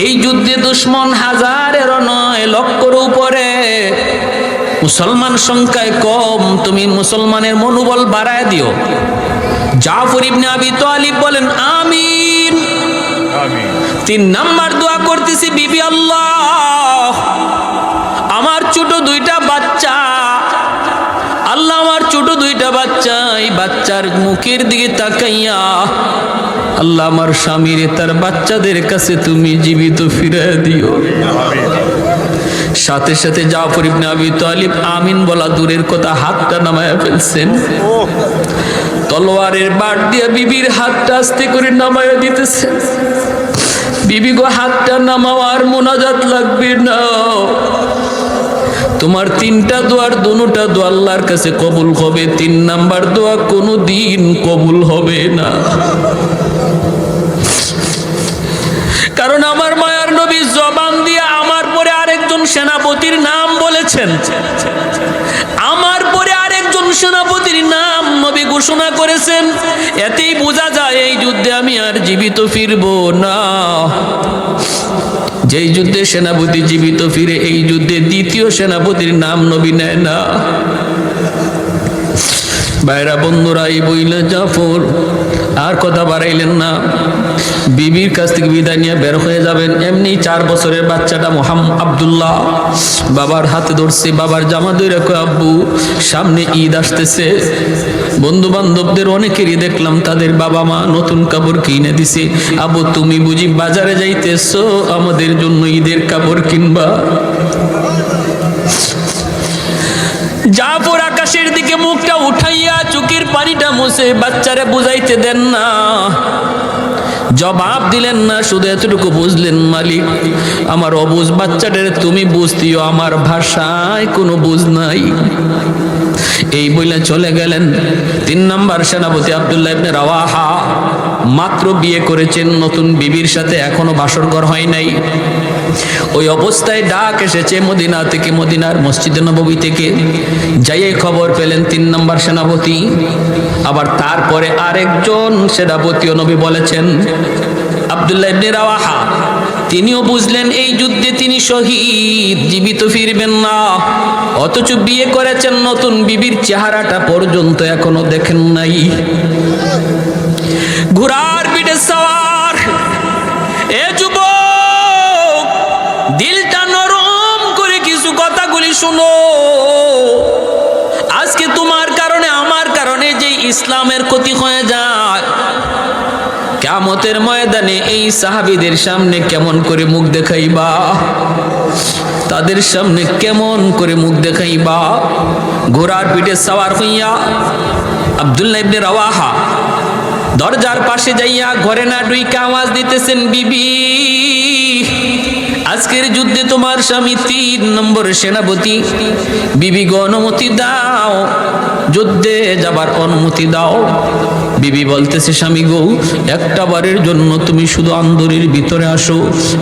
এই যুদ্ধে দুশমন হাজারেরও নয়, লক্ষের উপরে। মুসলমান সংখ্যায় কম, তুমি মুসলমানের মনোবল বাড়ায় দিও। জাফর ইবনে আবি তালিব বলেন আমিন। 3 নাম্বার দোয়া করতেছি, বিবি আল্লাহ আমার ছোট 2টা বাচ্চা, আল্লাহ আমার ছোট 2টা বাচ্চা, এই বাচ্চার মুখের দিকে তাকাইয়া আল্লাহ আমার স্বামীর তার বাচ্চাদের কাছে তুমি জীবিত ফিরে দিও। সাথে সাথে জাফর ইবনে আবি তালিব আমিন বলা দূরের কথা, হাতটা নামায়া ফেলছেন। তলোয়ারের বাট দিয়ে বিবির হাতটা আস্তে করে নামায়া দিতেছেন। বিবি গো, হাতটা নামাওয়ার মুনাজাত লাগবে না। তোমার 3টা দোয়ার 2টা দোয়া আল্লাহর কাছে কবুল হবে, 3 নাম্বার দোয়া কোনোদিন কবুল হবে না। কারণ আমার মায়ার নবী জবান দিয়ে আমার পরে আরেকজন সেনাপতির নাম বলেছেন। আমার পরে আরেকজন সেনাপতির নাম নবী ঘোষণা করেছেন। এতেই বোঝা যায় এই যুদ্ধে আমি আর জীবিত ফিরব না। যেই যুদ্ধে সেনাপতি জীবিত ফিরে, এই যুদ্ধে দ্বিতীয় সেনাপতির নাম নবী নেয় না। ভাইরা বন্ধুরা, এই বইলে জাফর আর কথা বাড়াইলেন না, বিবির কাছ থেকে বিদায় নিয়ে বের হয়ে যাবেন। এমনি 4 বছরের বাচ্চাটা আব্দুল্লাহ বাবার হাতে ধরছে, বাবার জামা ধরে কয়, আব্বু সামনে ঈদ আসতেছে, বন্ধু বান্ধবদের অনেকেরই দেখলাম তাদের বাবা মা নতুন কাপড় কিনে দিছে, আব্বু তুমি বুঝি বাজারে যাইতেছো আমাদের জন্য ঈদের কাপড় কিনবা? জাফর আকাশের দিকে মুখটা উঠাইয়া চোখের পানিটা মুছে বাচ্চারে বুঝাইতে দেন না, জবাব দিলেন না, শুধু এতটুকু বুঝলেন, মালিক আমার অবুঝ বাচ্চাটারে তুমি বুঝতিও, আমার ভাষায় কোনো বুঝ নাই। এই বইলে চলে গেলেন। 3 নম্বর সেনাপতি আব্দুল্লাহ ইবনে রাওয়াহা মাত্র বিয়ে করেছেন, নতুন বিবির সাথে এখনো বাসর ঘর হয় নাই। ওই অবস্থায় ডাক এসেছে মদিনা থেকে, মদিনার মসজিদে নববী থেকে। যাইয়ে খবর পেলেন 3 নম্বর সেনাপতি। আবার তারপরে আরেকজন সেনাপতিও নবী বলেছেন, আব্দুল্লাহ ইবনে রাওয়াহা, তিনিও বুঝলেন এই যুদ্ধে তিনি শহীদ, জীবিত ফিরবেন না। অথচ বিয়ে করেছেন, নতুন বিবির চেহারাটা পর্যন্ত এখনো দেখেন নাই। ঘোড়ার পিঠে সওয়ার, এ যুবক দিলটা নরম করে কিছু কথাগুলি শুনো। আজকে তোমার কারণে আমার কারণে যে ইসলামের ক্ষতি হয়ে যায়, কিয়ামতের ময়দানে এই সাহাবীদের সামনে কেমন করে মুখ দেখাইবা, তাদের সামনে কেমন করে মুখ দেখাইবা? ঘোড়ার পিঠে সওয়ার হইয়া আব্দুল্লাহ ইবনে রাওয়াহা দরজার পাশে যাইয়া ঘরে না ঢুইকা আওয়াজ দিতেছেন, বিবি আজকের যুদ্ধে তোমার স্বামী 3 নম্বর সেনাপতি, বিবি গো অনুমতি দাও, যুদ্ধে যাবার অনুমতি দাও। বিবি বলতেছে, স্বামী গো একটা বারের জন্য তুমি শুধু আন্দরের ভিতরে আসো,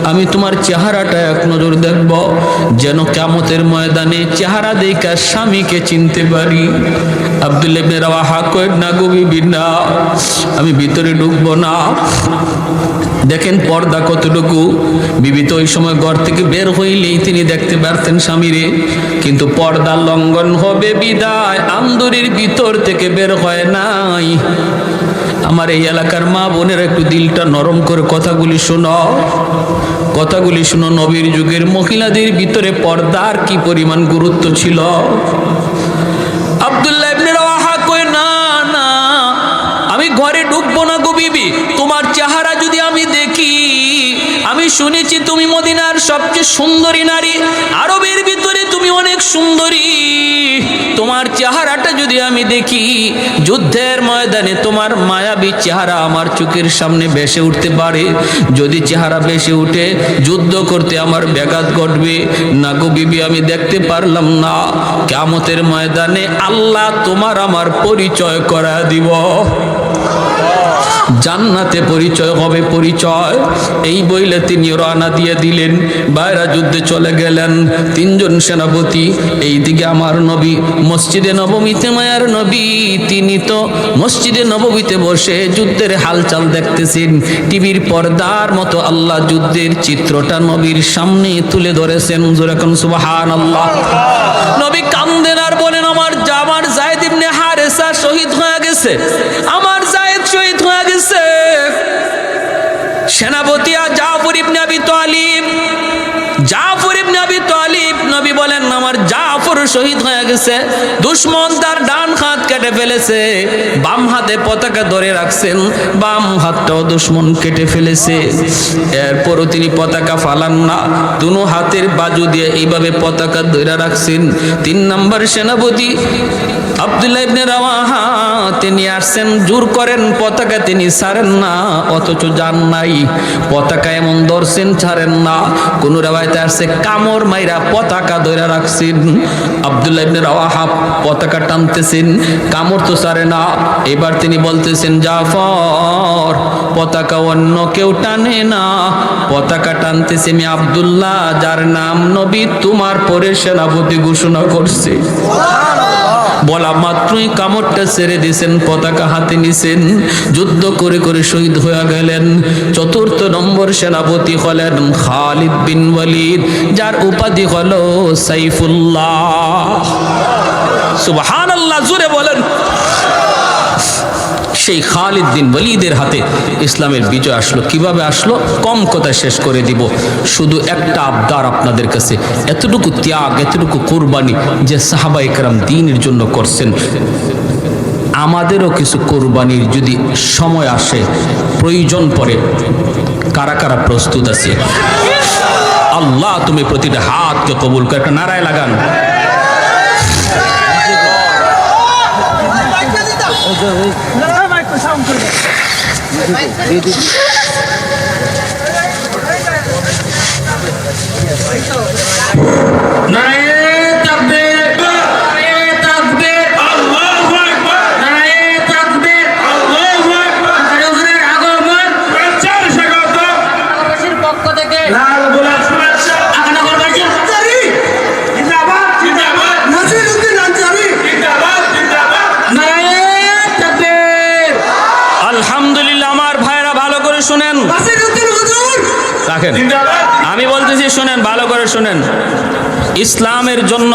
আমি তোমার চেহারাটা এক নজর দেখব, যেন কিয়ামতের ময়দানে চেহারা দেখা স্বামীকে চিনতে পারি। আব্দুল্লাহ ইবনে রাওয়াহা কয়, না গো বিবি না, আমি ভিতরে ঢুকবো না। দেখেন পর্দা কতটুকু। বিবি তো ওই সময় ঘর থেকে বের হইলেই তিনি দেখতে পারতেন স্বামীরে, কিন্তু পর্দা লঙ্ঘন হবে বিদায় আন্দরের ভিতর থেকে বের হয় নাই। আমার এই এলাকার মা বোনের একটু দিলটা নরম করে কথাগুলি শোনো, কথাগুলি শুনো। নবীর যুগের মহিলাদের ভিতরে পর্দার কি পরিমাণ গুরুত্ব ছিল। আব্দুল্লাহ ইবনে রাওয়াহা কয়, না না, আমি ঘরে ঢুকবো না গো বিবি, তোমার চেহারা যদি আমি দেখি, আমি শুনেছি তুমি মদিনার সবচেয়ে সুন্দরী নারী, আরবের ভিতরে তুমি অনেক সুন্দরী, তোমার চেহারাটা যদি আমি দেখি, যুদ্ধের ময়দানে তোমার মায়াবী চেহারা আমার চোখের সামনে ভেসে উঠতে পারে। যদি চেহারা ভেসে উঠে, যুদ্ধ করতে আমার ব্যাঘাত ঘটবে। না গো বিবি, আমি দেখতে পারলাম না। কিয়ামতের ময়দানে আল্লাহ তোমার আমার পরিচয় করা দিব, জান্নাতে পরিচয় হবে, পরিচয়। এই বইলে তিনি রওনা দিয়ে দিলেন, বাইরা যুদ্ধে চলে গেলেন 3 জন সেনাপতি। এইদিকে আমার নবী মসজিদে নববীতে, মায়ার নবী তিনি তো মসজিদে নববীতে বসে যুদ্ধের হালচাল দেখতেছেন। টিভির পর্দার মতো আল্লাহ যুদ্ধের চিত্রটা নবীর সামনে তুলে ধরেছেন। জোরে কোন সুবহানাল্লাহ। নবী কান্দেন আর বলেন, আমার যায়েদ ইবনে হারেসা শহীদ হয়ে গেছে, আমার যায়েদ শহীদ হয়ে গেছে। সেনাপতি জাফর ইবনে আবি তালিব, জাফর ইবনে আবি তালিব, নবী বলেন আমার জাফর শহীদ হয়ে গেছে। দুশমন তার ডান হাত কেটে ফেলেছে, বাম হাতে পতাকা ধরে রাখছেন, বাম হাতটাও দুশমন কেটে ফেলেছে। এরপরও তিনি পতাকা ফালান না, দুনো হাতের বাজু দিয়ে এইভাবে পতাকা ধরে রাখছেন। 3 নম্বর সেনাপতি আব্দুল্লাহ ইবনে রাওয়াহা তিনি আসছেন, জোর করেন পতাকা তিনি ছাড়েন না, অথচ যান নাই, পতাকা এমন ধরছেন ছাড়েন না। কোন রাওয়ায়াতে আসছে কামড় মাইরা পতাকা ধরে রাখছেন। আব্দুল্লাহ ইবনে রাওয়াহা পতাকা টানতেছেন, কামড় তো ছাড়ে না। এবার তিনি বলতেছেন, জাফর পতাকা অন্য কেউ টানে না, পতাকা টানতেছে আমি আব্দুল্লাহ, যার নাম নবী তোমার পরে সেনাপতি ঘোষণা করছে। বলা মাত্রই কামড়টা ছেড়ে দিয়েছেন, পতাকা হাতে নিছেন, যুদ্ধ করে করে শহীদ হয়ে গেলেন। চতুর্থ নম্বর সেনাপতি হলেন খালিদ বিন ওয়ালিদ, যার উপাধি হলো সাইফুল্লাহ। সুবহানাল্লাহ, জোরে বলেন। সেই খালিদ বিন ওয়ালিদের হাতে ইসলামের বিজয় আসলো। কিভাবে আসলো? কম কথা শেষ করে দিব। শুধু একটা আবদার আপনাদের কাছে, এতটুকু ত্যাগ, এতটুকু কোরবানি যে সাহাবায়ে কেরাম দ্বীনের জন্য করছেন, আমাদেরও কিছু কোরবানির যদি সময় আসে, প্রয়োজন পড়ে, কারা কারা প্রস্তুত আছে? আল্লাহ তুমি প্রতিটা হাতকে কবুল করে। একটা নারায় লাগান। আমি বলতেছি, শুনেন, ভালো করে শুনেন। ইসলামের জন্য,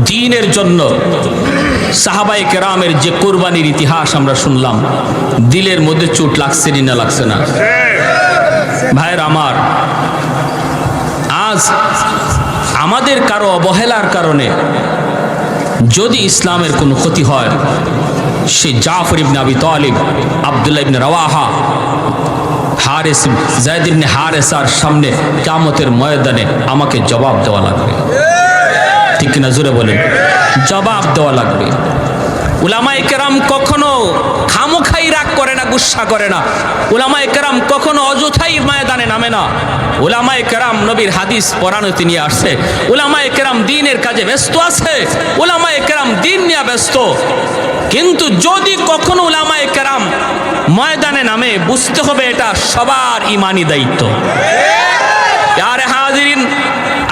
দ্বীনের জন্য সাহাবায়ে কেরামের যে কুরবানির ইতিহাস আমরা শুনলাম, দিলের মধ্যে চোট লাগছে না লাগছে না? ভাইয়ের আমার, আজ আমাদের কারো অবহেলার কারণে যদি ইসলামের কোনো ক্ষতি হয়, সে জাফর ইবনে আবি তালিব, আব্দুল্লাহ ইবনে রাওয়াহা, হারেস, যায়েদ ইবনে হারেসার সামনে কিয়ামতের ময়দানে আমাকে জবাব দেওয়া লাগবে। ঠিক কিনা? জোরে বলেন। জবাব দেওয়া লাগবে। উলামায়ে কেরাম কখনো খামোখাই রাগ করে না, গুসা করে না। উলামায়ে কেরাম কখনো অযথাই ময়দানে নামে না। উলামায়ে কেরাম নবীর হাদিস পড়ানোতে নিয়ে আসছে। উলামায়ে কেরাম দ্বীনের কাজে ব্যস্ত আছে। উলামায়ে কেরাম দ্বীন নিয়ে ব্যস্ত। কিন্তু যদি কখনো উলামায়ে কেরাম ময়দানে নামে, বুঝতে হবে এটা সবার ঈমানি দায়িত্ব। আরে হাজিরিন,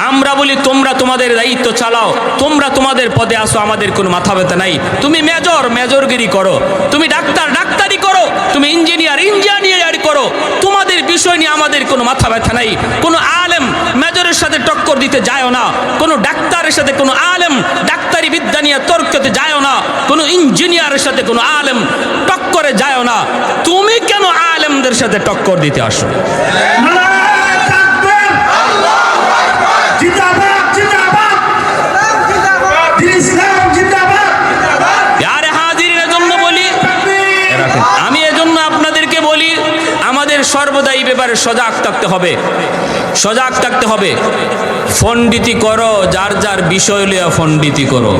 আমরা বলি তোমরা তোমাদের দায়িত্ব চালাও, তোমরা তোমাদের পদে আসো, আমাদের কোনো মাথা ব্যথা নাই। তুমি মেজর, মেজরগিরি করো। তুমি ডাক্তার, ডাক্তারি করো। তুমি ইঞ্জিনিয়ার, ইঞ্জিনিয়ারি করো। তোমাদের বিষয় নিয়ে আমাদের কোনো মাথা ব্যথা নাই। কোনো আলেম মেজরের সাথে টক্কর দিতে যায়ও না। কোনো ডাক্তারের সাথে কোনো আলেম ডাক্তারি বিদ্যা নিয়ে তর্কতে যায়ও না। কোনো ইঞ্জিনিয়ারের সাথে কোনো আলেম টক্করে যায়ও না। তুমি কেন আলেমদের সাথে টক্কর দিতে আসো? আমি এজন্য আপনাদেরকে বলি, আমাদের সর্বদা এই ব্যাপারে সজাগ থাকতে হবে, সজাগ থাকতে হবে। পণ্ডিতি করো, যার যার বিষয় লইয়া পণ্ডিতি করো,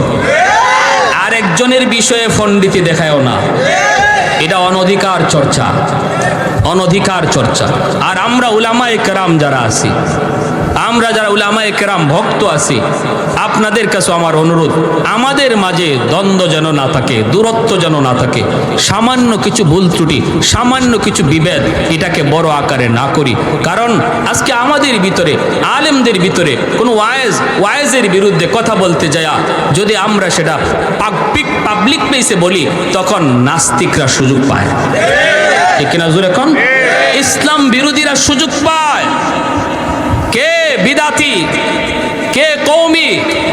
আরেকজনের বিষয়ে পণ্ডিতি দেখায়ও না। এটা অনধিকার চর্চা, অনধিকার চর্চা। আর আমরা উলামায়ে কেরাম যারা আছি, আমরা যারা উলামায়ে কেরাম ভক্ত আছি, আপনাদের কাছে আমার অনুরোধ, আমাদের মাঝে দ্বন্দ্ব যেন না থাকে, দূরত্ব যেন না থাকে। সামান্য কিছু ভুল ত্রুটি, সামান্য কিছু বিভেদ, এটাকে বড় আকারে না করি। কারণ আজকে আমাদের ভিতরে, আলেমদের ভিতরে কোনো ওয়াইজের বিরুদ্ধে কথা বলতে যায়, যদি আমরা সেটা পাবলিক প্লেসে বলি, তখন নাস্তিকরা সুযোগ পায়। ঠিক কিনা? জোরে এখন ইসলাম বিরোধীরা সুযোগ পায়। কে বিদাতি, কে কওমি,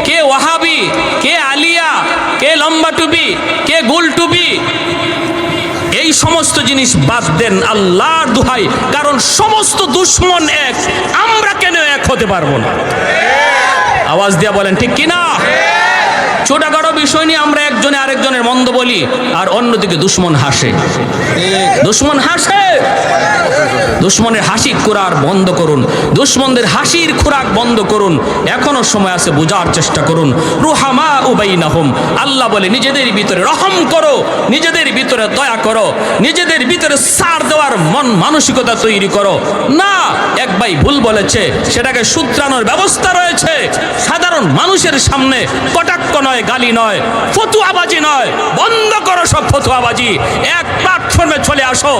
কে ওয়াহাবি, কে আলিয়া, কে লম্বা টুপি, কে গোল টুপি, এই সমস্ত জিনিস বাদ দেন আল্লাহর দোহাই। কারণ সমস্ত দুশ্মন এক, আমরা কেন এক হতে পারবো না? আওয়াজ দিয়া বলেন ঠিক কিনা? ছোটখাটো বিষয় নিয়ে আমরা একজনে আরেকজনের মন্দ বলি, আর অন্যদিকে দুশ্মন হাসে। দুশ্মন হাসে। দুশ্মনের হাসি খোরাক বন্ধ করুন, দুশ্মনদের হাসির খোরাক বন্ধ করুন। এখনো সময় আছে, বোঝার চেষ্টা করুন। রুহামা উবাইনাহুম, আল্লাহ বলে নিজেদের ভিতরে রহম করো, নিজেদের ভিতরে দয়া করো, নিজেদের ভিতরে ছাড় দেওয়ার মন মানসিকতা তৈরি করো। না, এক ভাই ভুল বলেছে, সেটাকে শুধরানোর ব্যবস্থা রয়েছে। সাধারণ মানুষের সামনে কটাক্ষ নয়, গালি নয়, ফতুয়াবাজি নয়, বন্ধ করো সব ফতুয়াবাজি। এক প্ল্যাটফর্মে চলে আসো।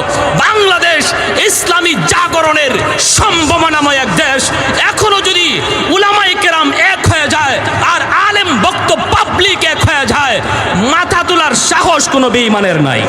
বাংলাদেশ ইসলামী জাগরণের সম্ভাবনাময় এক দেশ। এখনো যদি উলামায়ে কেরাম এক হয়ে যায় আর আলেম বক্তব্য পাবলিক এক হয়ে যায়, সাহস কোনো বেঈমানের নাই।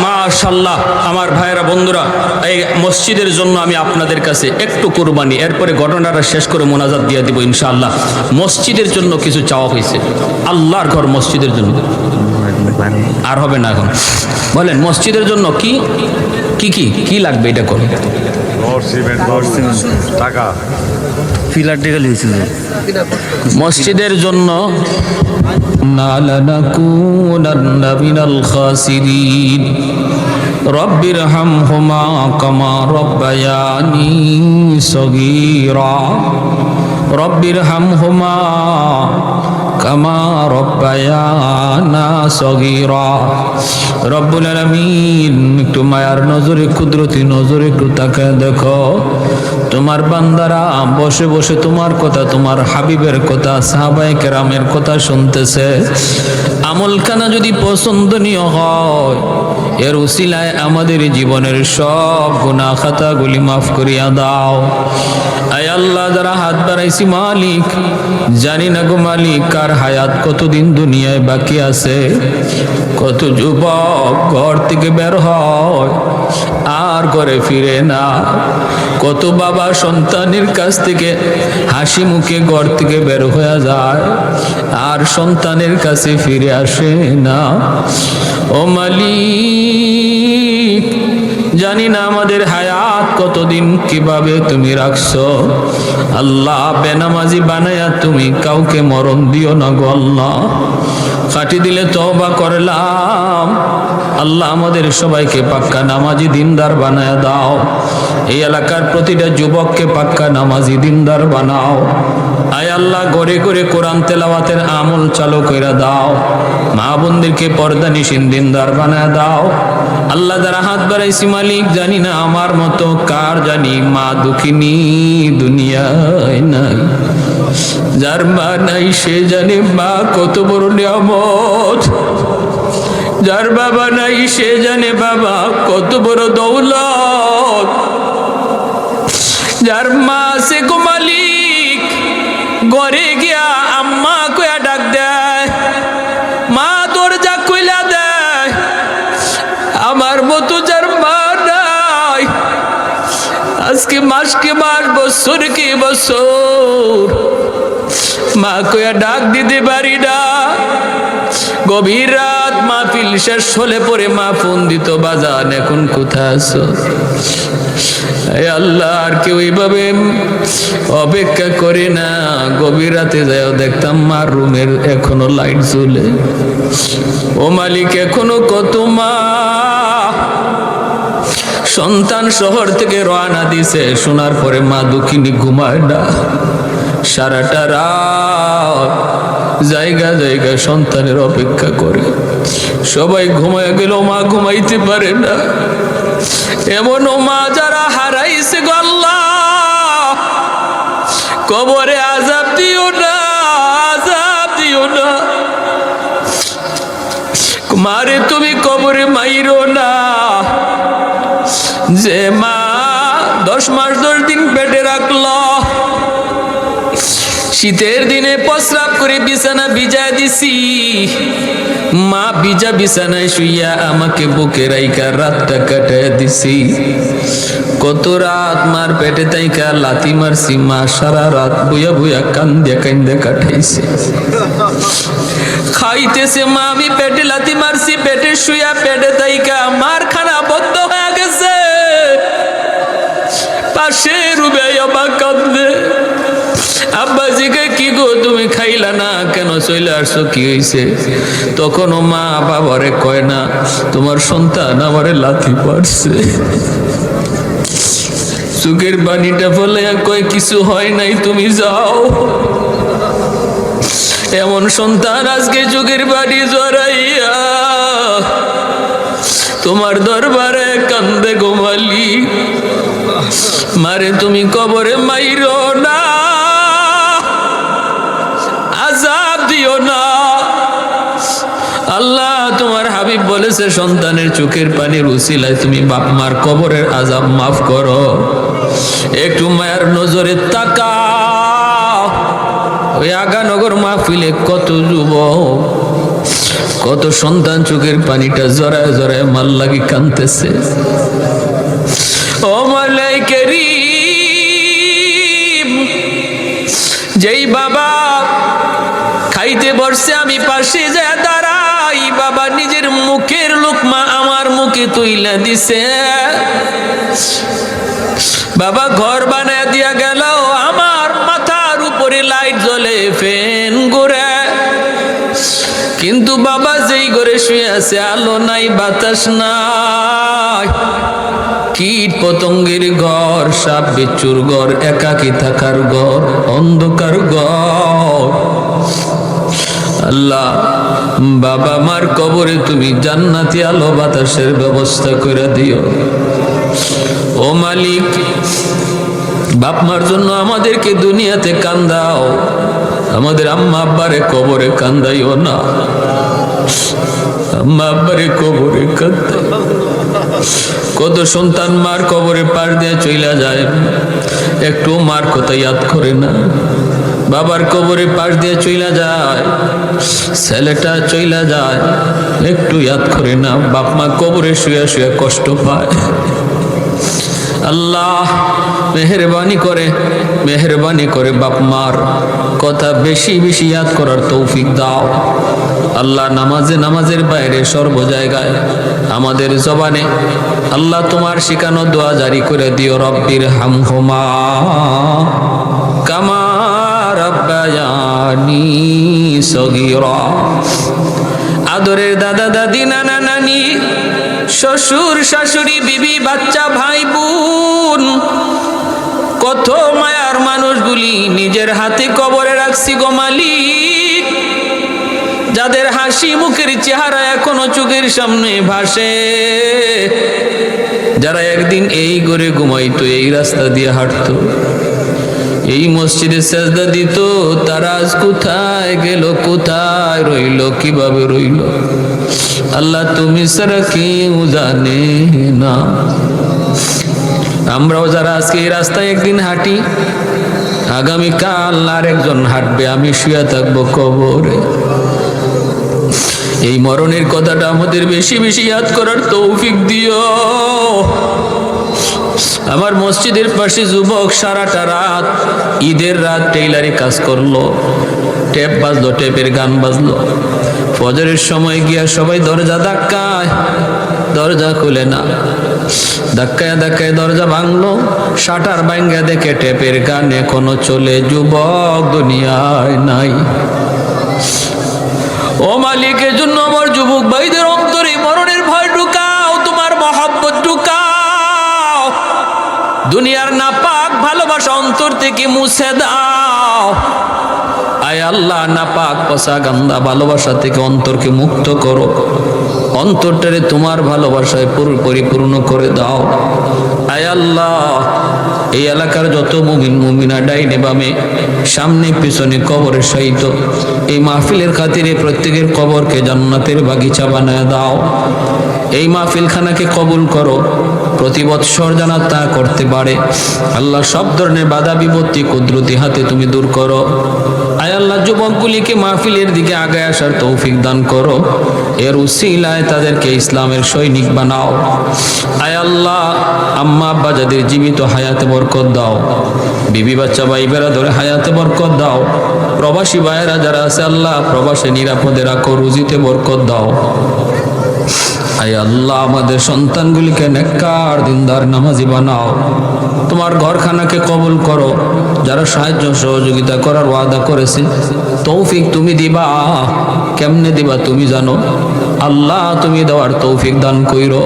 মাশাআল্লাহ আমার ভাইয়েরা বন্ধুরা, এই মসজিদের জন্য আমি আপনাদের কাছে একটু কুরবানি, এরপরে ঘটনাটা শেষ করে মোনাজাত দিয়ে দিব ইনশাআল্লাহ। মসজিদের জন্য কিছু চাওয়া হয়েছে, আল্লাহর ঘর মসজিদের জন্য। আর হবে না এখন, বলেন মসজিদের জন্য কি কি কি কি লাগবে এটা করুন। টাকা পিলার টেকাল হয়েছিল মসজিদের জন্য লানাকুনান্না মিনাল খাসিরিন রব্বির হামহুমা কামা রব্বায়ানি সগীরা রব্বির হামহুমা কামা রব্বায়ানা সগীরা। রব্বুল আলামিন একটু মায়ার নজরে, কুদরতি নজরে একটু তাকায় দেখো, তোমার বান্দারা বসে বসে তোমার কথা, তোমার হাবিবের কথা, সাহাবায়ে কেরামের কথা শুনতেছে। আমলখানা যদি পছন্দনীয় হয়, এর উসিলায় আমাদের জীবনের সব গুনাহ খাতাগুলি মাফ করিয়া দাও। আয় আল্লাহ, যারা হাত বাড়াইছি মালিক, জানি না গো মালিক কার হায়াত কতদিন দুনিয়ায় বাকি আছে। কত যুবক ঘর থেকে বের হয় আর ঘরে ফিরে না, কত বাবা সন্তানের কাছ থেকে হাসি মুখে ঘর থেকে বের হয়ে যায় আর সন্তানের কাছে ফিরে আসে না। ও মালিক, জানি না আমাদের হায়াত কতদিন কিভাবে তুমি রাখছো। আল্লাহ, বেনামাজি বানায়া তুমি কাউকে মরণ দিও না গো আল্লাহ। কাটি দিলে তওবা করলাম আল্লাহ, আমাদের সবাইকে পাক্কা নামাজি দিনদার বানায়া দাও। এই এলাকার প্রতিটা যুবককে পাক্কা নামাজি দিনদার বানাও। আয় আল্লাহ, ঘরে ঘরে কোরআন তেলাওয়াতের আমল চালু করে দাও। মা বোনদেরকে পর্দানিশীন দিনদার বানায় দাও। আল্লাহ, যারা হাত বাড়াইছি মালিক, জানি না আমার মতো কার জানি মা দুঃখিনী দুনিয়ায় নাই। যার মা নাই সে জানে মা কত বড় নিয়ামত। যার বাবা নাই সে জানে বাবা কত বড় দৌলত। যার মা আছে গো মালিক, ঘরে গিয়া আম্মা কয়া ডাক দেয়, মা দরজা কইলা দেয়। আমার মতো যার মা নাই, আজকে মাসকে মাস, বছরকে বছর মা কয়া ডাক দিতে পারি না। গভীর রাত মাহফিল শেষ হলে পরে মা ফোন দিত, বাজান এখন কোথায় আছো? আল্লাহ, আর কেউ এইভাবে অপেক্ষা করে না। গভীর রাতে যাও দেখতাম মার রুমের এখনো লাইট জ্বলে। ও মালিক, এখনো কত মা সন্তান শহর থেকে রওনা দিছে, শোনার পরে মা দুঃখিনী ঘুমায় না। সারাটা রাত জায়গা জায়গা সন্তানের অপেক্ষা করে। সবাই ঘুমায় গেল, মা ঘুমাইতে পারে না। এমন মা যারা হারাইছে গো আল্লাহ, কবরে আযাব দিও না, আযাব দিও না। মারে তুমি কবরে মাইরো না। যে মা 10 মাস 10 দিন পেটে রাখলো, শীতের দিনে প্রস্রাব করে বিছানা ভিজায় দিছি, মা ভিজা বিছানায় শুইয়া আমাকে বুকে রাইখা রাতটা কাটায় দিছি। কত রাত মার পেটে তাইকা লাথি মারছি, মা সারা রাত বুয়া বুয়া কান্দে কান্দে কাটাইছে। খাইতেছে মা, আমি পেটে লাথি মারছি, পেটে শুইয়া পেটে তাইকা মার খানা বন্ধ হয়ে গেছে। পাশে রুবে আবার কান্দে, আব্বা জিগে কি গো তুমি খাইলা না কেন, চলে আসছো কি হয়েছে? তখন ও মা বাবারে কয় না, তোমার সন্তান আমারে লাথি মারছে। চোখের পানিটা ফলাইয়া কয় কিছু হয় নাই, তুমি যাও। এমন সন্তান আজকে চোখের পানি জড়াইয়া তোমার দরবারে কান্দে গো মালিক। মারে তুমি কবরে মাইরো না। আল্লাহ তোমার হাবিব বলেছে সন্তানের চোখের পানির উসিলায় তুমি বাপ মার কবরের আযাব মাফ করো। একটু মায়ের নজরে তাকাও। ওই আগানগর মাহফিলে কত যুবক, কত সন্তান চোখের পানিটা জড়ায় জড়ায় মাল লাগি কাঁদতেছে। ও মাওলাই কারীম, যেই বাবা খাইতে বসছে আমি পাশে যায় দাঁড়াই, বাবা নিজের মুখের লোকমা আমার মুখে তুইলা দিছে। বাবা ঘর বানায় দিয়া গেল, আমার মাথার উপরে লাইট জ্বলে, ফ্যান ঘুরে, কিন্তু বাবা যেই ঘরে শুয়ে আছে আলো নাই, বাতাস নাই, কীট পতঙ্গের ঘর, সাপ বিচ্ছুর ঘর, একাকী থাকার ঘর, অন্ধকার ঘর। আল্লাহ বাবা মার কবরে তুমি জান্নাতি আলো বাতাসের ব্যবস্থা করে দিও। ও মালিক, বাপ মার জন্য আমাদেরকে দুনিয়াতে কান্দাও, আমাদের আম্মা আব্বারে কবরে কান্দাইও না। আম্মা আব্বারে কবরে কান্দাই। কত সন্তান মার কবরে পার দিয়ে চইলা যায়, একটু মার কথা ইয়াদ করে না। বাবার কবরে পাশ দিয়ে চইলা যায়, ছেলেটা চইলা যায়, একটু ইয়াদ করে না। বাপ মা কবরে শুয়ে শুয়ে কষ্ট পায়। আল্লাহ মেহেরবানি করে বাপ মার কথা বেশি বেশি ইয়াদ করার তৌফিক দাও। আল্লাহ নামাজের বাইরে সর্ব জায়গায় আমাদের জবানে আল্লাহ তোমার শিখানো দোয়া জারি করে দিও। রব্বির হামহুমা কামা রাব্বায়ানি সগীরা। আদরের দাদা দাদি, নানা নানি, শ্বশুর শাশুড়ি, বিবি বাচ্চা, ভাই বোন, কত মায়ার মানুষগুলি নিজের হাতে কবরে রাখছি গো মালিক, যাদের হাসি মুখের চেহারা এখনো চোখের সামনে ভাসে, যারা একদিন এই ঘরে ঘুমাইতো, এই রাস্তা দিয়ে হাঁটতো, এই মসজিদে সেজদা দিত, তারা আজ কোথায় গেল, কোথায় রইল, কিভাবে রইল? আল্লাহ তুমি ছাড়া কেউ জানে না। আমরাও যারা আজকে এই রাস্তায় একদিন হাঁটি, আগামীকাল আর একজন হাঁটবে, আমি শুয়ে থাকবো কবরে। এই মরণের কথাটা আমাদের বেশি বেশি ইয়াদ করার তৌফিক দিও। আমার মসজিদের পাশে যুবক সারাটা রাত, ঈদের রাত টেইলারি কাজ করলো, টেপ বাজলো, টেপের গান বাজলো। ফজরের সময় গিয়া সবাই দরজা ধাক্কায়, দরজা খুলে না, ধাক্কায় ধাক্কায় দরজা ভাঙলো, শাটার ভাঙ্গা দেখে টেপের গান এখনো চলে। যুবক দুনিয়ায় নাই। ও মালিকের জন্য আমার যুবক ভাইদের অন্তরে মরণের ভয় ঢুকাও, তোমার মহব্বত ঢুকাও, দুনিয়ার নাপাক ভালোবাসা অন্তর থেকে মুছে দাও। আয় আল্লাহ, নাপাক পচা গান্দা ভালোবাসা থেকে অন্তরকে মুক্ত করো, অন্তরটারে তোমার ভালোবাসায় পরিপূর্ণ করে দাও। আয় আল্লাহ, এই এলাকার যত মুমিন মুমিনা ডাইনে বামে, সামনে পিছনে কবরে শায়িত, এই মাহফিলের খাতিরে প্রত্যেকের কবরকে জান্নাতের বাগিচা বানায় দাও। এই মাহফিলখানাকে কবুল করো, প্রতি বৎসর জানা তা করতে পারে। আল্লাহ সব ধরনের বাধা বিপত্তি কুদরতি হাতে তুমি দূর করো। আয় আল্লাহ, যুবকগুলিকে মাহফিলের দিকে আগায় আসার তৌফিক দান করো, এর উসিলায় তাদেরকে ইসলামের সৈনিক বানাও। আয় আল্লাহ, আম্মা আব্বা যাদের জীবিত হায়াতে বরকত দাও, বিবি বাচ্চা ভাই বেরাদরে হায়াতে বরকত দাও। প্রবাসী ভাইয়েরা যারা আছে আল্লাহ প্রবাসে নিরাপদে রাখো, রুজিতে বরকত দাও। আয় আল্লাহ, আমাদের সন্তানগুলিকে নেককার দিনদার নামাজি বানাও। তোমার ঘরখানাকে কবুল করো। যারা সাহায্য সহযোগিতা করার ওয়াদা করেছে, তৌফিক তুমি দিবা, কেমনে দিবা তুমি জানো। আল্লাহ তুমি দেওয়ার তৌফিক দান কইরো।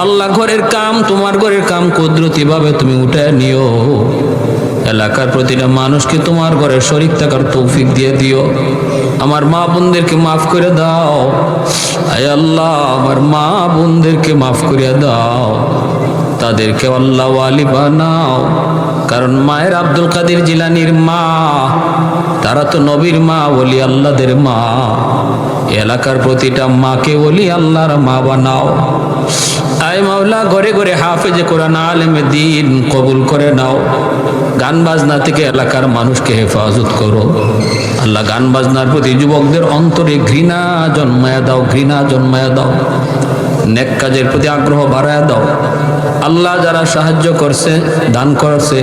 আল্লাহ ঘরের কাম, তোমার ঘরের কাম কুদরতিভাবে তুমি উঠে নিও। এলাকার প্রতিটা মানুষকে তোমার ঘরে শরীক থাকার তৌফিক দিয়ে দিও। আমার মা বোনদেরকে মাফ করে দাও। আয় আল্লাহ, আমার মা বোনদেরকে মাফ করে দাও, তাদেরকে আল্লাহ ওয়ালি বানাও। কারণ মায়ের আব্দুল কাদের জিলানির মা, তারা তো নবীর মা, ওলি আল্লাহদের মা। এলাকার প্রতিটা মাকে বলি আল্লাহর মা বানাও। আয় মাওলা, ঘরে ঘরে হাফেজে কোরআন আলেমে দ্বীন কবুল করে নাও। গান বাজনা থেকে এলাকার মানুষকে হেফাজত করো আল্লাহ। গান বাজনার প্রতি যুবকদের অন্তরে ঘৃণা জন্মায়া দাও, ঘৃণা জন্মায়া দাও। নেক কাজের প্রতি আগ্রহ বাড়ায়া দাও আল্লাহ। যারা সাহায্য করছে, দান করছে,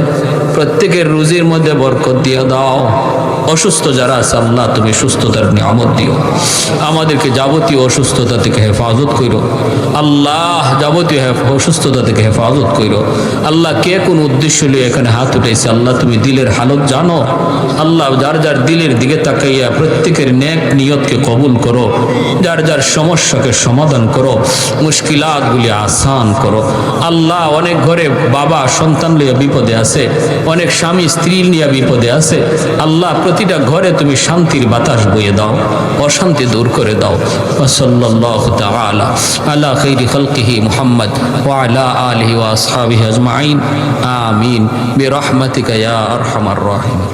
প্রত্যেকের রুজির মধ্যে বরকত দিয়ে দাও। অসুস্থ যারা আছে আল্লাহ তুমি সুস্থতার নিয়ামত দিও। আমাদেরকে যাবতীয় অসুস্থতা থেকে হেফাজত করো আল্লাহ, যাবতীয় অসুস্থতা থেকে হেফাজত করো আল্লাহ। কে কোন উদ্দেশ্য নিয়ে এখানে হাত উঠেছে আল্লাহ তুমি দিলের হালত জানো আল্লাহ। যার যার দিলের দিকে তাকাইয়া প্রত্যেকের নেক নিয়তকে কবুল করো। যার যার সমস্যাকে সমাধান করো, মুশকিলাতগুলি আসান করো আল্লাহ। অনেক ঘরে বাবা সন্তান নিয়ে বিপদে আছে, অনেক স্বামী স্ত্রী নিয়ে বিপদে আছে আল্লাহ। প্রতিটা ঘরে তুমি শান্তির বাতাস বয়ে দাও, অশান্তি দূর করে দাও। সাল্লাল্লাহু তাআলা আলা খাইরি খালকিহি মুহাম্মদ ওয়া আলা আলিহি ওয়া আসহাবিহি আজমাইন আমিন বিরহমাতিকা ইয়া আরহামার রাহিমিন।